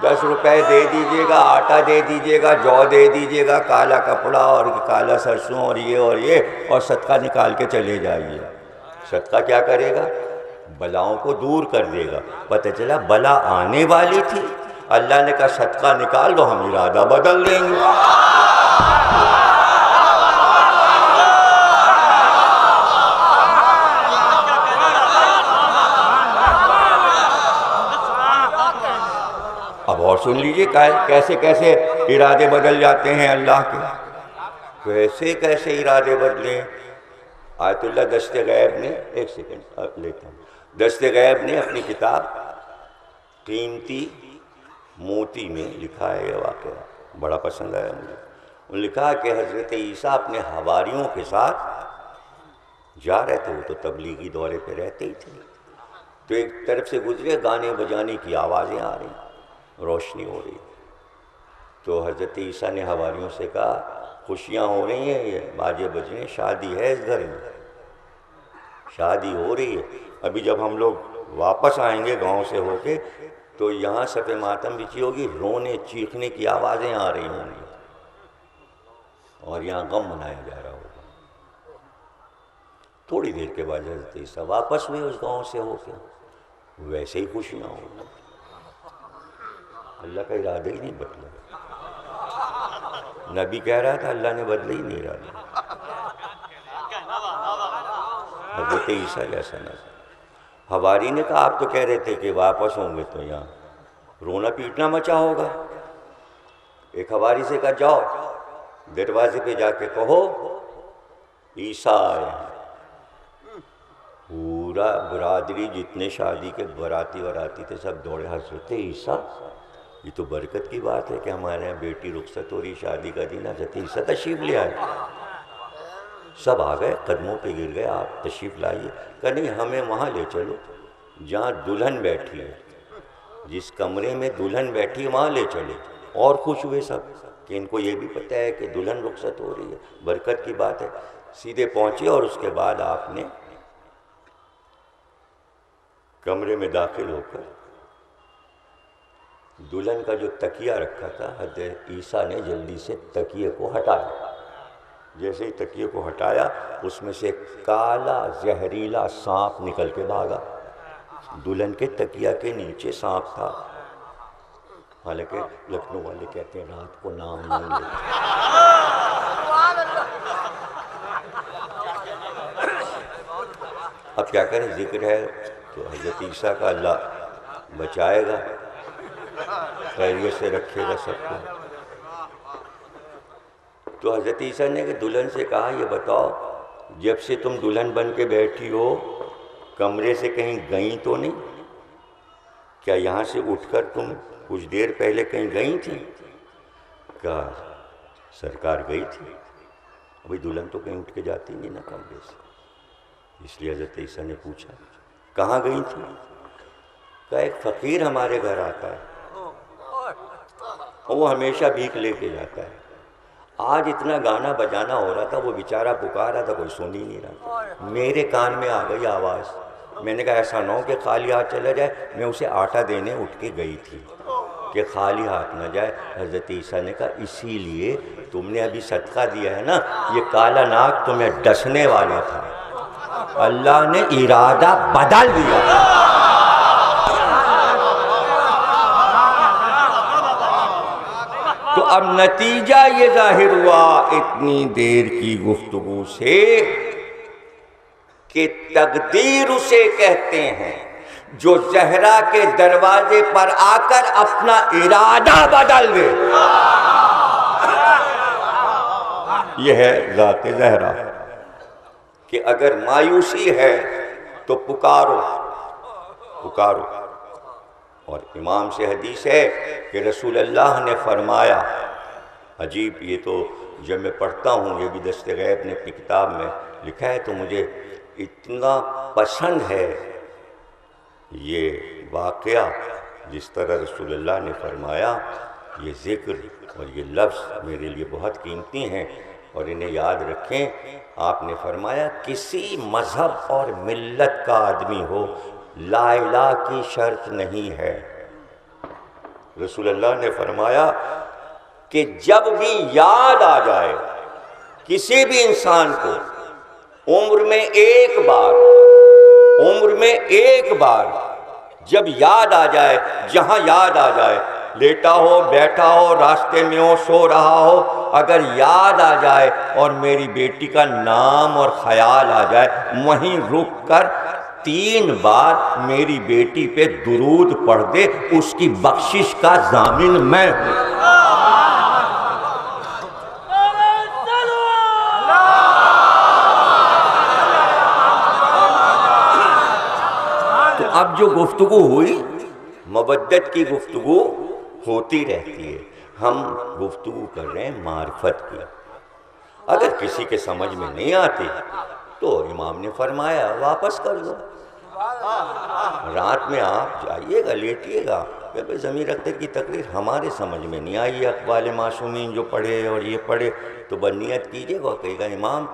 10 روپے دے دیجئے گا، آٹا دے دیجئے گا، جو دے دیجئے گا، کالا کپڑا اور کالا سرسوں اور یہ اور صدقہ نکال کے چلے جائیے۔ صدقہ کیا کرے گا؟ بلاؤں کو دور کر دے گا۔ پتہ چلا بلا آنے والی تھی، اللہ نے کہا صدقہ نکال دو، ہم ارادہ بدل دیں گے۔ اب اور سن لیجئے کیسے کیسے ارادے بدل جاتے ہیں اللہ کے، کیسے کیسے ارادے بدلے۔ آیت اللہ دست غیب نے، ایک سیکنڈ لیتا ہوں، دست غیب نے اپنی کتاب قیمتی موتی میں لکھا ہے یہ واقعہ، بڑا پسند آیا مجھے۔ انہوں نے لکھا کہ حضرت عیسیٰ اپنے حواریوں کے ساتھ جا رہے تھے، وہ تو تبلیغی دورے پہ رہتے ہی تھے، تو ایک طرف سے گزرے، گانے بجانے کی آوازیں آ رہی، روشنی ہو رہی، تو حضرت عیسیٰ نے حواریوں سے کہا خوشیاں ہو رہی ہیں، یہ باجے بج رہے ہیں، شادی ہے اس گھر میں، شادی ہو رہی ہے۔ ابھی جب ہم لوگ واپس آئیں گے گاؤں سے ہو کے تو یہاں صف ماتم بچھی ہوگی، رونے چیخنے کی آوازیں آ رہی ہوں گی اور یہاں غم منایا جا رہا ہوگا۔ تھوڑی دیر کے بعد حضرت عیسیٰ واپس ہوئے اس گاؤں سے ہو کے، ویسے ہی خوشیاں ہو گئی۔ اللہ کا ارادہ ہی نہیں بدلا، نبی کہہ رہا تھا اللہ نے بدلا ہی نہیں ارادہ۔ حضرت عیسیٰ جیسا نہ تھا۔ حواری نے کہا آپ تو کہہ رہے تھے کہ واپس ہوں گے تو یہاں رونا پیٹنا مچا ہوگا۔ ایک حواری سے کہا جاؤ دروازے پہ جا کے کہو عیسیٰ آئے ہیں۔ پورا برادری جتنے شادی کے باراتی تھے سب دوڑے، حضرت عیسیٰ یہ تو برکت کی بات ہے کہ ہمارے یہاں بیٹی رخصت ہو رہی، شادی کا دن، حضرت عیسیٰ تشریف لے آئے۔ سب آ گئے، قدموں پہ گر گئے، آپ تشریف لائیے۔ کہا نہیں ہمیں وہاں لے چلو جہاں دلہن بیٹھی ہے، جس کمرے میں دلہن بیٹھی ہے وہاں لے چلو۔ اور خوش ہوئے سب کہ ان کو یہ بھی پتہ ہے کہ دلہن رخصت ہو رہی ہے، برکت کی بات ہے۔ سیدھے پہنچے اور اس کے بعد آپ نے کمرے میں داخل ہو کر دلہن کا جو تکیہ رکھا تھا حضرت عیسیٰ نے جلدی سے تکیے کو ہٹایا۔ جیسے ہی تکیے کو ہٹایا اس میں سے ایک کالا زہریلا سانپ نکل کے بھاگا۔ دلہن کے تکیہ کے نیچے سانپ تھا، حالانکہ لکھنؤ والے کہتے ہیں رات کو نام نہیں لیتے۔ اب کیا کریں، ذکر ہے تو حضرت عیسیٰ کا اللہ بچائے گا، خیریت سے رکھے گا سب کو۔ تو حضرت عیسیٰ نے کہ دلہن سے کہا یہ بتاؤ جب سے تم دلہن بن کے بیٹھی ہو کمرے سے کہیں گئیں تو نہیں؟ کیا یہاں سے اٹھ کر تم کچھ دیر پہلے کہیں گئی تھی؟ کہا سرکار گئی تھی۔ ابھی دلہن تو کہیں اٹھ کے جاتی نہیں نا کمرے سے، اس لیے حضرت عیسیٰ نے پوچھا کہاں گئی تھی؟ کہا ایک فقیر ہمارے گھر آتا ہے اور وہ ہمیشہ بھیک لے کے جاتا ہے، آج اتنا گانا بجانا ہو رہا تھا، وہ بیچارہ پکار رہا تھا، کوئی سن ہی نہیں رہا تھا، میرے کان میں آ گئی آواز، میں نے کہا ایسا نہ ہو کہ خالی ہاتھ چلا جائے، میں اسے آٹا دینے اٹھ کے گئی تھی کہ خالی ہاتھ نہ جائے۔ حضرت عیسیٰ نے کہا اسی لیے تم نے ابھی صدقہ دیا ہے نا، یہ کالا ناگ تمہیں ڈسنے والا تھا، اللہ نے ارادہ بدل دیا۔ تو اب نتیجہ یہ ظاہر ہوا اتنی دیر کی گفتگو سے کہ تقدیر اسے کہتے ہیں جو زہرا کے دروازے پر آ کر اپنا ارادہ بدل دے۔ یہ ہے ذات زہرا کہ اگر مایوسی ہے تو پکارو پکارو۔ اور امام سے حدیث ہے کہ رسول اللہ نے فرمایا، عجیب، یہ تو جب میں پڑھتا ہوں، یہ بھی دست غیب نے اپنی کتاب میں لکھا ہے تو مجھے اتنا پسند ہے یہ واقعہ، جس طرح رسول اللہ نے فرمایا۔ یہ ذکر اور یہ لفظ میرے لیے بہت قیمتی ہیں اور انہیں یاد رکھیں۔ آپ نے فرمایا کسی مذہب اور ملت کا آدمی ہو، لا الہ کی شرط نہیں ہے۔ رسول اللہ نے فرمایا کہ جب بھی یاد آ جائے کسی بھی انسان کو، عمر میں ایک بار جب یاد آ جائے، جہاں یاد آ جائے، لیٹا ہو، بیٹھا ہو، راستے میں ہو، سو رہا ہو، اگر یاد آ جائے اور میری بیٹی کا نام اور خیال آ جائے، وہیں رک کر 3 بار میری بیٹی پہ درود پڑھ دے، اس کی بخشش کا ضامن میں ہوں۔ تو اب جو گفتگو ہوئی، مودت کی گفتگو ہوتی رہتی ہے، ہم گفتگو کر رہے ہیں معرفت کی۔ اگر کسی کے سمجھ میں نہیں آتی تو امام نے فرمایا واپس کر دو۔ رات میں آپ جائیے گا، لیٹیے گا، کہ ضمیر اختر کی تقریر ہمارے سمجھ میں نہیں آئی، اقوال معصومین جو پڑھے اور یہ پڑھے، تو بنیت کیجیے گا، کہے گا امام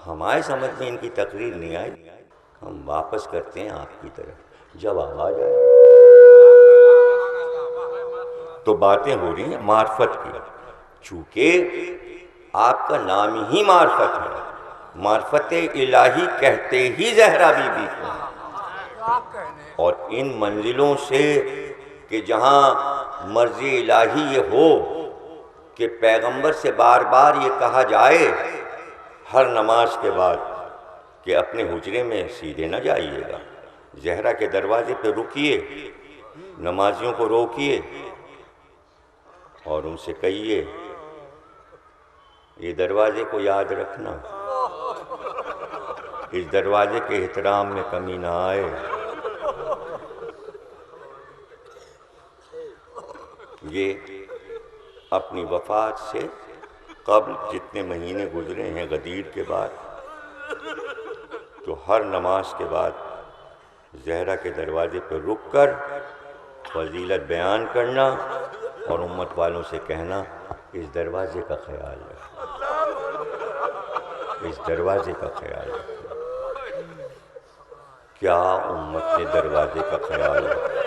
ہمارے سمجھ میں ان کی تقریر نہیں آئی، ہم واپس کرتے ہیں آپ کی طرف۔ جواب آ جائے تو باتیں ہو رہی ہیں معرفت کی، چونکہ آپ کا نام ہی معرفت ہے، معرفت الہی کہتے ہی زہرا بی بی کو۔ اور ان منزلوں سے کہ جہاں مرضی الہی یہ ہو کہ پیغمبر سے بار بار یہ کہا جائے ہر نماز کے بعد کہ اپنے حجرے میں سیدھے نہ جائیے گا، زہرا کے دروازے پہ رکیے، نمازیوں کو روکیے اور ان سے کہیے یہ دروازے کو یاد رکھنا، اس دروازے کے احترام میں کمی نہ آئے۔ یہ اپنی وفات سے قبل جتنے مہینے گزرے ہیں غدیر کے بعد، تو ہر نماز کے بعد زہرا کے دروازے پہ رک کر فضیلت بیان کرنا اور امت والوں سے کہنا اس دروازے کا خیال رکھنا، اس دروازے کا خیال رکھنا۔ کیا امت نے دروازے کا خیال رکھا؟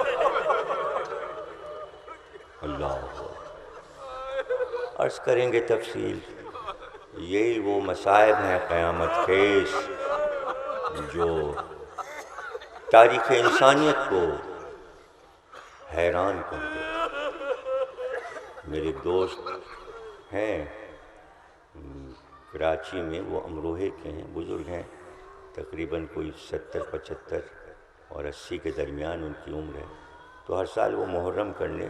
اللہ عرض کریں گے تفصیل۔ یہی وہ مصائب ہیں قیامت خیز جو تاریخ انسانیت کو حیران کر دے۔ میرے ایک دوست ہیں کراچی میں، وہ امروہے کے ہیں، بزرگ ہیں، تقریباً کوئی 70 75 اور 80 کے درمیان ان کی عمر ہے، تو ہر سال وہ محرم کرنے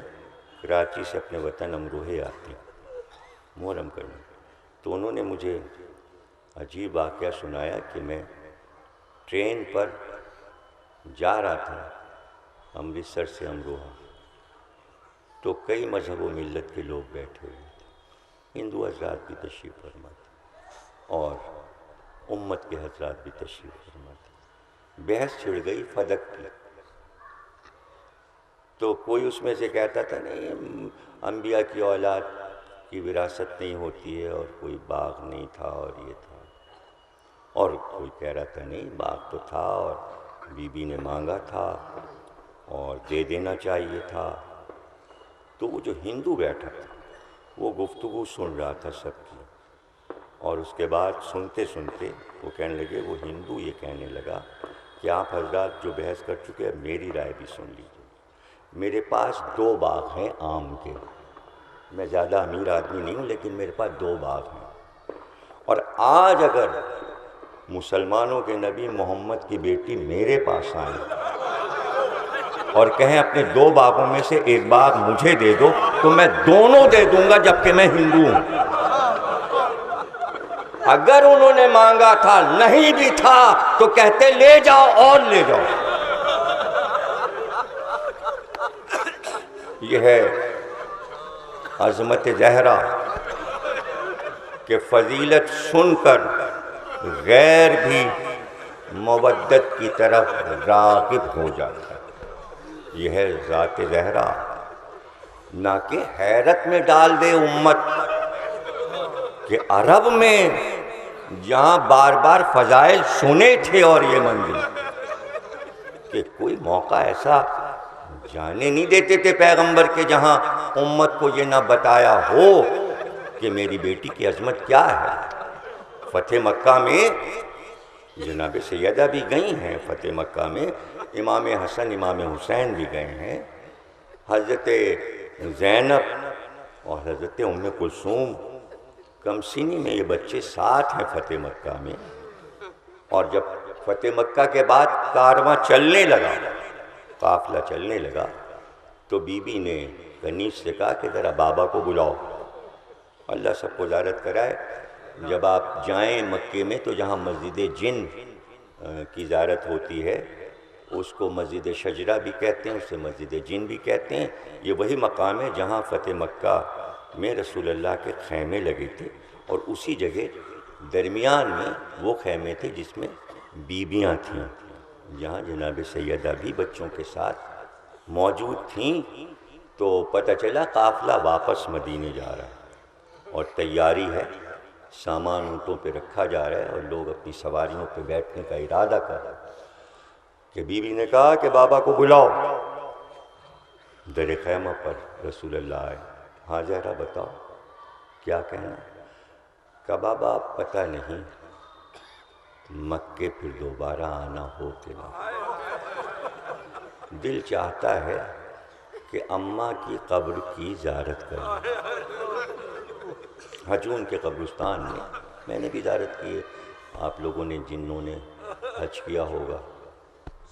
کراچی سے اپنے وطن امروہے آتے ہیں محرم کرنے۔ تو انہوں نے مجھے عجیب واقعہ سنایا کہ میں ٹرین پر جا رہا تھا امرتسر سے امروہہ، تو کئی مذہب و ملت کے لوگ بیٹھے ہوئے تھے، ہندو حضرات بھی تشریف فرما تھے اور امت کے حضرات بھی تشریف فرما تھے۔ بحث چھڑ گئی فدق کی، تو کوئی اس میں سے کہتا تھا نہیں انبیاء کی اولاد کی وراثت نہیں ہوتی ہے، اور کوئی باغ نہیں تھا اور یہ تھا، اور کوئی کہہ رہا تھا نہیں باغ تو تھا اور بی بی نے مانگا تھا اور دے دینا چاہیے تھا۔ تو وہ جو ہندو بیٹھا تھا وہ گفتگو سن رہا تھا سب کی، اور اس کے بعد سنتے سنتے وہ کہنے لگے، وہ ہندو یہ کہنے لگا کہ آپ حضرات جو بحث کر چکے ہیں میری رائے بھی سن لیجیے۔ میرے پاس 2 باغ ہیں آم کے، میں زیادہ امیر آدمی نہیں ہوں لیکن میرے پاس 2 باغ ہیں، اور آج اگر مسلمانوں کے نبی محمد کی بیٹی میرے پاس آئیں اور کہیں اپنے 2 باغوں میں سے 1 باغ مجھے دے دو تو میں دونوں دے دوں گا جبکہ میں ہندو ہوں۔ اگر انہوں نے مانگا تھا نہیں بھی تھا تو کہتے لے جاؤ اور لے جاؤ۔ یہ ہے عظمت زہرا کہ فضیلت سن کر غیر بھی مودت کی طرف راغب ہو جاتا ہے۔ یہ ہے ذات زہرا، نہ کہ حیرت میں ڈال دے امت کہ عرب میں جہاں بار بار فضائل سنے تھے اور یہ منزل، کہ کوئی موقع ایسا جانے نہیں دیتے تھے پیغمبر کے جہاں امت کو یہ نہ بتایا ہو کہ میری بیٹی کی عظمت کیا ہے۔ فتح مکہ میں جناب سیدہ بھی گئی ہیں، فتح مکہ میں امام حسن امام حسین بھی گئے ہیں، حضرت زینب اور حضرت ام کلثوم کم سنی میں یہ بچے ساتھ ہیں فتح مکہ میں۔ اور جب فتح مکہ کے بعد کارواں چلنے لگا، قافلہ چلنے لگا، تو بی بی نے کنیز سے کہا کہ ذرا بابا کو بلاؤ، اللہ سب کو زیارت کرائے۔ جب آپ جائیں مکے میں تو جہاں مسجد جن کی زیارت ہوتی ہے اس کو مسجد شجرہ بھی کہتے ہیں، اسے مسجد جن بھی کہتے ہیں۔ یہ وہی مقام ہے جہاں فتح مکہ میں رسول اللہ کے خیمے لگے تھے، اور اسی جگہ درمیان میں وہ خیمے تھے جس میں بیبیاں تھیں، جہاں جناب سیدہ بھی بچوں کے ساتھ موجود تھیں۔ تو پتہ چلا قافلہ واپس مدینے جا رہا ہے اور تیاری ہے، سامان اونٹوں پہ رکھا جا رہا ہے اور لوگ اپنی سواریوں پہ بیٹھنے کا ارادہ کر رہے ہیں کہ بی بی نے کہا کہ بابا کو بلاؤ۔ در خیمہ پر رسول اللہ آئے، ہاں زہرا بتاؤ کیا کہنا؟ کہ بابا پتہ نہیں مکے پھر دوبارہ آنا ہو کہ نہ، دل چاہتا ہے کہ اماں کی قبر کی زیارت کریں۔ حجون کے قبرستان میں نے بھی زیارت کی ہے، آپ لوگوں نے جنہوں نے حج کیا ہوگا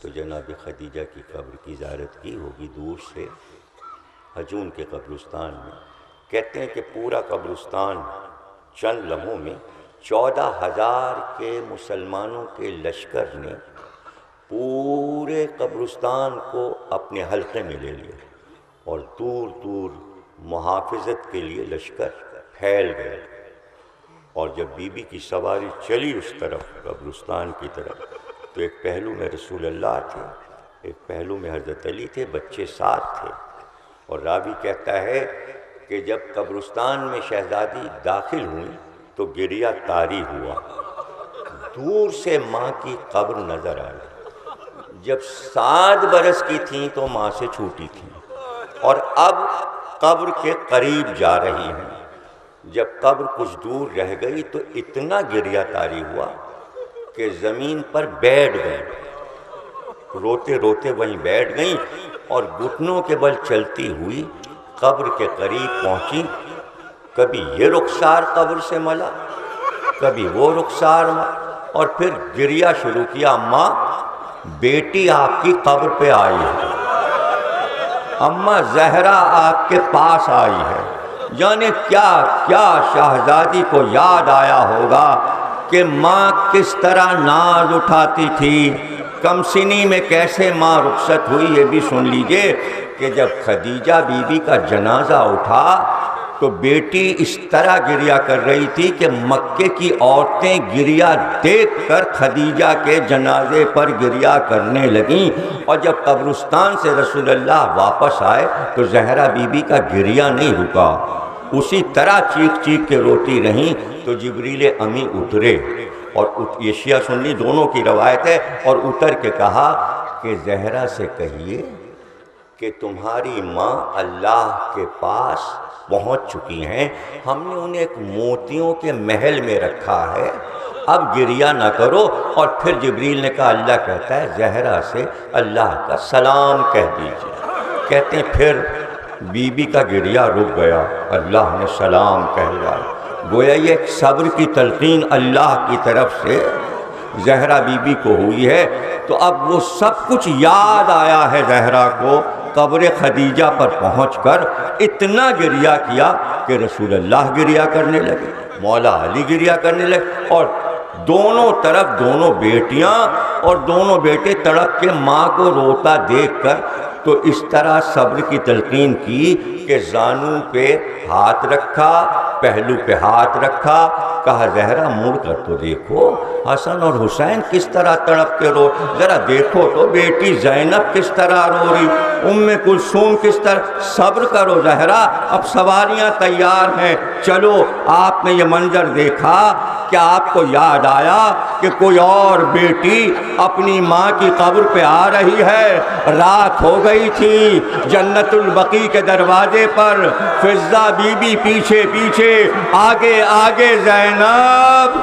تو جناب خدیجہ کی قبر کی زیارت کی ہوگی دور سے۔ حجون کے قبرستان میں کہتے ہیں کہ پورا قبرستان چند لمحوں میں 14,000 کے مسلمانوں کے لشکر نے پورے قبرستان کو اپنے حلقے میں لے لیا، اور دور دور محافظت کے لیے لشکر پھیل گئے۔ اور جب بی بی کی سواری چلی اس طرف قبرستان کی طرف تو ایک پہلو میں رسول اللہ تھے، ایک پہلو میں حضرت علی تھے، بچے ساتھ تھے۔ اور راوی کہتا ہے کہ جب قبرستان میں شہزادی داخل ہوئی تو گریہ طاری ہوا، دور سے ماں کی قبر نظر آئی۔ جب 7 برس کی تھیں تو ماں سے چھوٹی تھیں، اور اب قبر کے قریب جا رہی ہیں۔ جب قبر کچھ دور رہ گئی تو اتنا گریہ طاری ہوا کہ زمین پر بیٹھ گئیں، روتے روتے وہیں بیٹھ گئیں، اور گھٹنوں کے بل چلتی ہوئی قبر کے قریب پہنچی۔ کبھی یہ رخسار قبر سے ملا، کبھی وہ رخسار ملا، اور پھر گریہ شروع کیا، اماں بیٹی آپ کی قبر پہ آئی ہے، اماں زہرا آپ کے پاس آئی ہے۔ جانے کیا کیا شہزادی کو یاد آیا ہوگا کہ ماں کس طرح ناز اٹھاتی تھی، کم سنی میں کیسے ماں رخصت ہوئی۔ یہ بھی سن لیجئے کہ جب خدیجہ بی بی کا جنازہ اٹھا تو بیٹی اس طرح گریہ کر رہی تھی کہ مکے کی عورتیں گریہ دیکھ کر خدیجہ کے جنازے پر گریہ کرنے لگیں۔ اور جب قبرستان سے رسول اللہ واپس آئے تو زہرا بی بی کا گریہ نہیں رکا، اسی طرح چیخ چیخ کے روتی رہیں۔ تو جبریل امی اترے، اور یہ شیعہ سنی دونوں کی روایت ہے، اور اتر کے کہا کہ زہرا سے کہیے کہ تمہاری ماں اللہ کے پاس پہنچ چکی ہیں، ہم نے انہیں ایک موتیوں کے محل میں رکھا ہے، اب گریہ نہ کرو۔ اور پھر جبریل نے کہا اللہ کہتا ہے زہرا سے اللہ کا سلام کہہ دیجیے۔ کہتے ہیں پھر بی بی کا گریہ رک گیا، اللہ نے سلام کہلوایا۔ گویا یہ ایک صبر کی تلقین اللہ کی طرف سے زہرا بی بی کو ہوئی ہے۔ تو اب وہ سب کچھ یاد آیا ہے زہرا کو، قبر خدیجہ پر پہنچ کر اتنا گریہ کیا کہ رسول اللہ گریہ کرنے لگے، مولا علی گریہ کرنے لگے، اور دونوں طرف دونوں بیٹیاں اور دونوں بیٹے تڑپ کے ماں کو روتا دیکھ کر تو اس طرح صبر کی تلقین کی کہ زانو پہ ہاتھ رکھا، پہلو پہ ہاتھ رکھا، کہا زہرا مڑ کر تو دیکھو حسن اور حسین کس طرح تڑپ کے رو، ذرا دیکھو تو بیٹی زینب کس طرح رو رہی، ام کلثوم کس طرح، صبر کرو زہرا، اب سواریاں تیار ہیں، چلو۔ آپ نے یہ منظر دیکھا کہ آپ کو یاد آیا کہ کوئی اور بیٹی اپنی ماں کی قبر پہ آ رہی ہے، رات ہو گئی تھی، جنت البقیع کے دروازے پر فضہ بی بی پیچھے پیچھے، آگے آگے زینب۔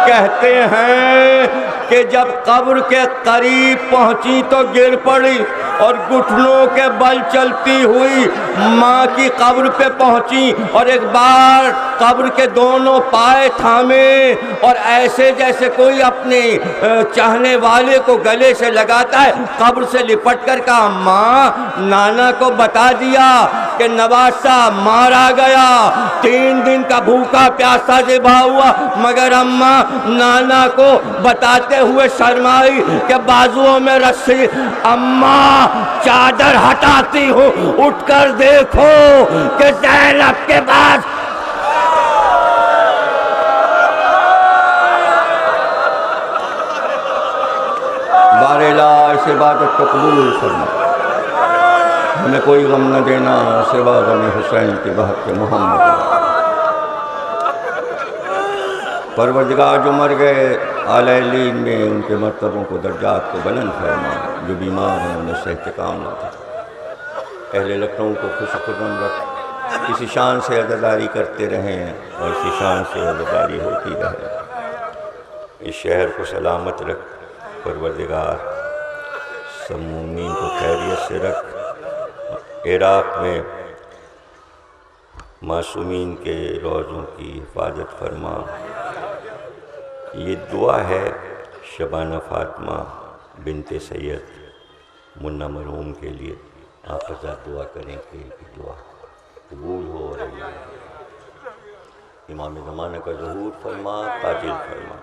کہتے ہیں کہ جب قبر کے قریب پہنچی تو گر پڑی اور گھٹنوں کے بل چلتی ہوئی ماں کی قبر پہ پہنچی، اور ایک بار قبر کے دونوں پائے تھامے اور ایسے جیسے کوئی اپنے چاہنے والے کو گلے سے لگاتا ہے، قبر سے لپٹ کر کہا ماں نانا کو بتا دیا کہ نواسا مارا گیا، 3 دن کا بھوکا پیاسا ذبح ہوا، مگر اماں نانا کو بتاتے ہوئے شرمائی کہ بازوؤں میں رسی، اماں چادر ہٹاتی ہوں، اٹھ کر دیکھو کہ زینب کے پاس بارلا اس عبادت کو قبول فرما، ہمیں کوئی غم نہ دینا سوا غم حسین کے بحق کے محمد۔ پروردگار جو مر گئے اعلیٰ علیین میں ان کے مرتبوں کو درجات کو بلند فرما، جو بیمار ہیں انہیں صحت کام عطا، اہل لکھنؤ کو خوش خرم رکھ، اسی شان سے عزاداری کرتے رہیں اور اسی شان سے عزاداری ہوتی رہے، اس شہر کو سلامت رکھ پروردگار، سب مومنین کو خیریت سے رکھ، عراق میں معصومین کے روزوں کی حفاظت فرما۔ یہ دعا ہے شبانہ فاطمہ بنت سید منا مرحوم کے لیے، آپ حضرات دعا کریں کہ دعا قبول ہو رہی ہے، امام زمانہ کا ظہور فرما، تاجل فرما۔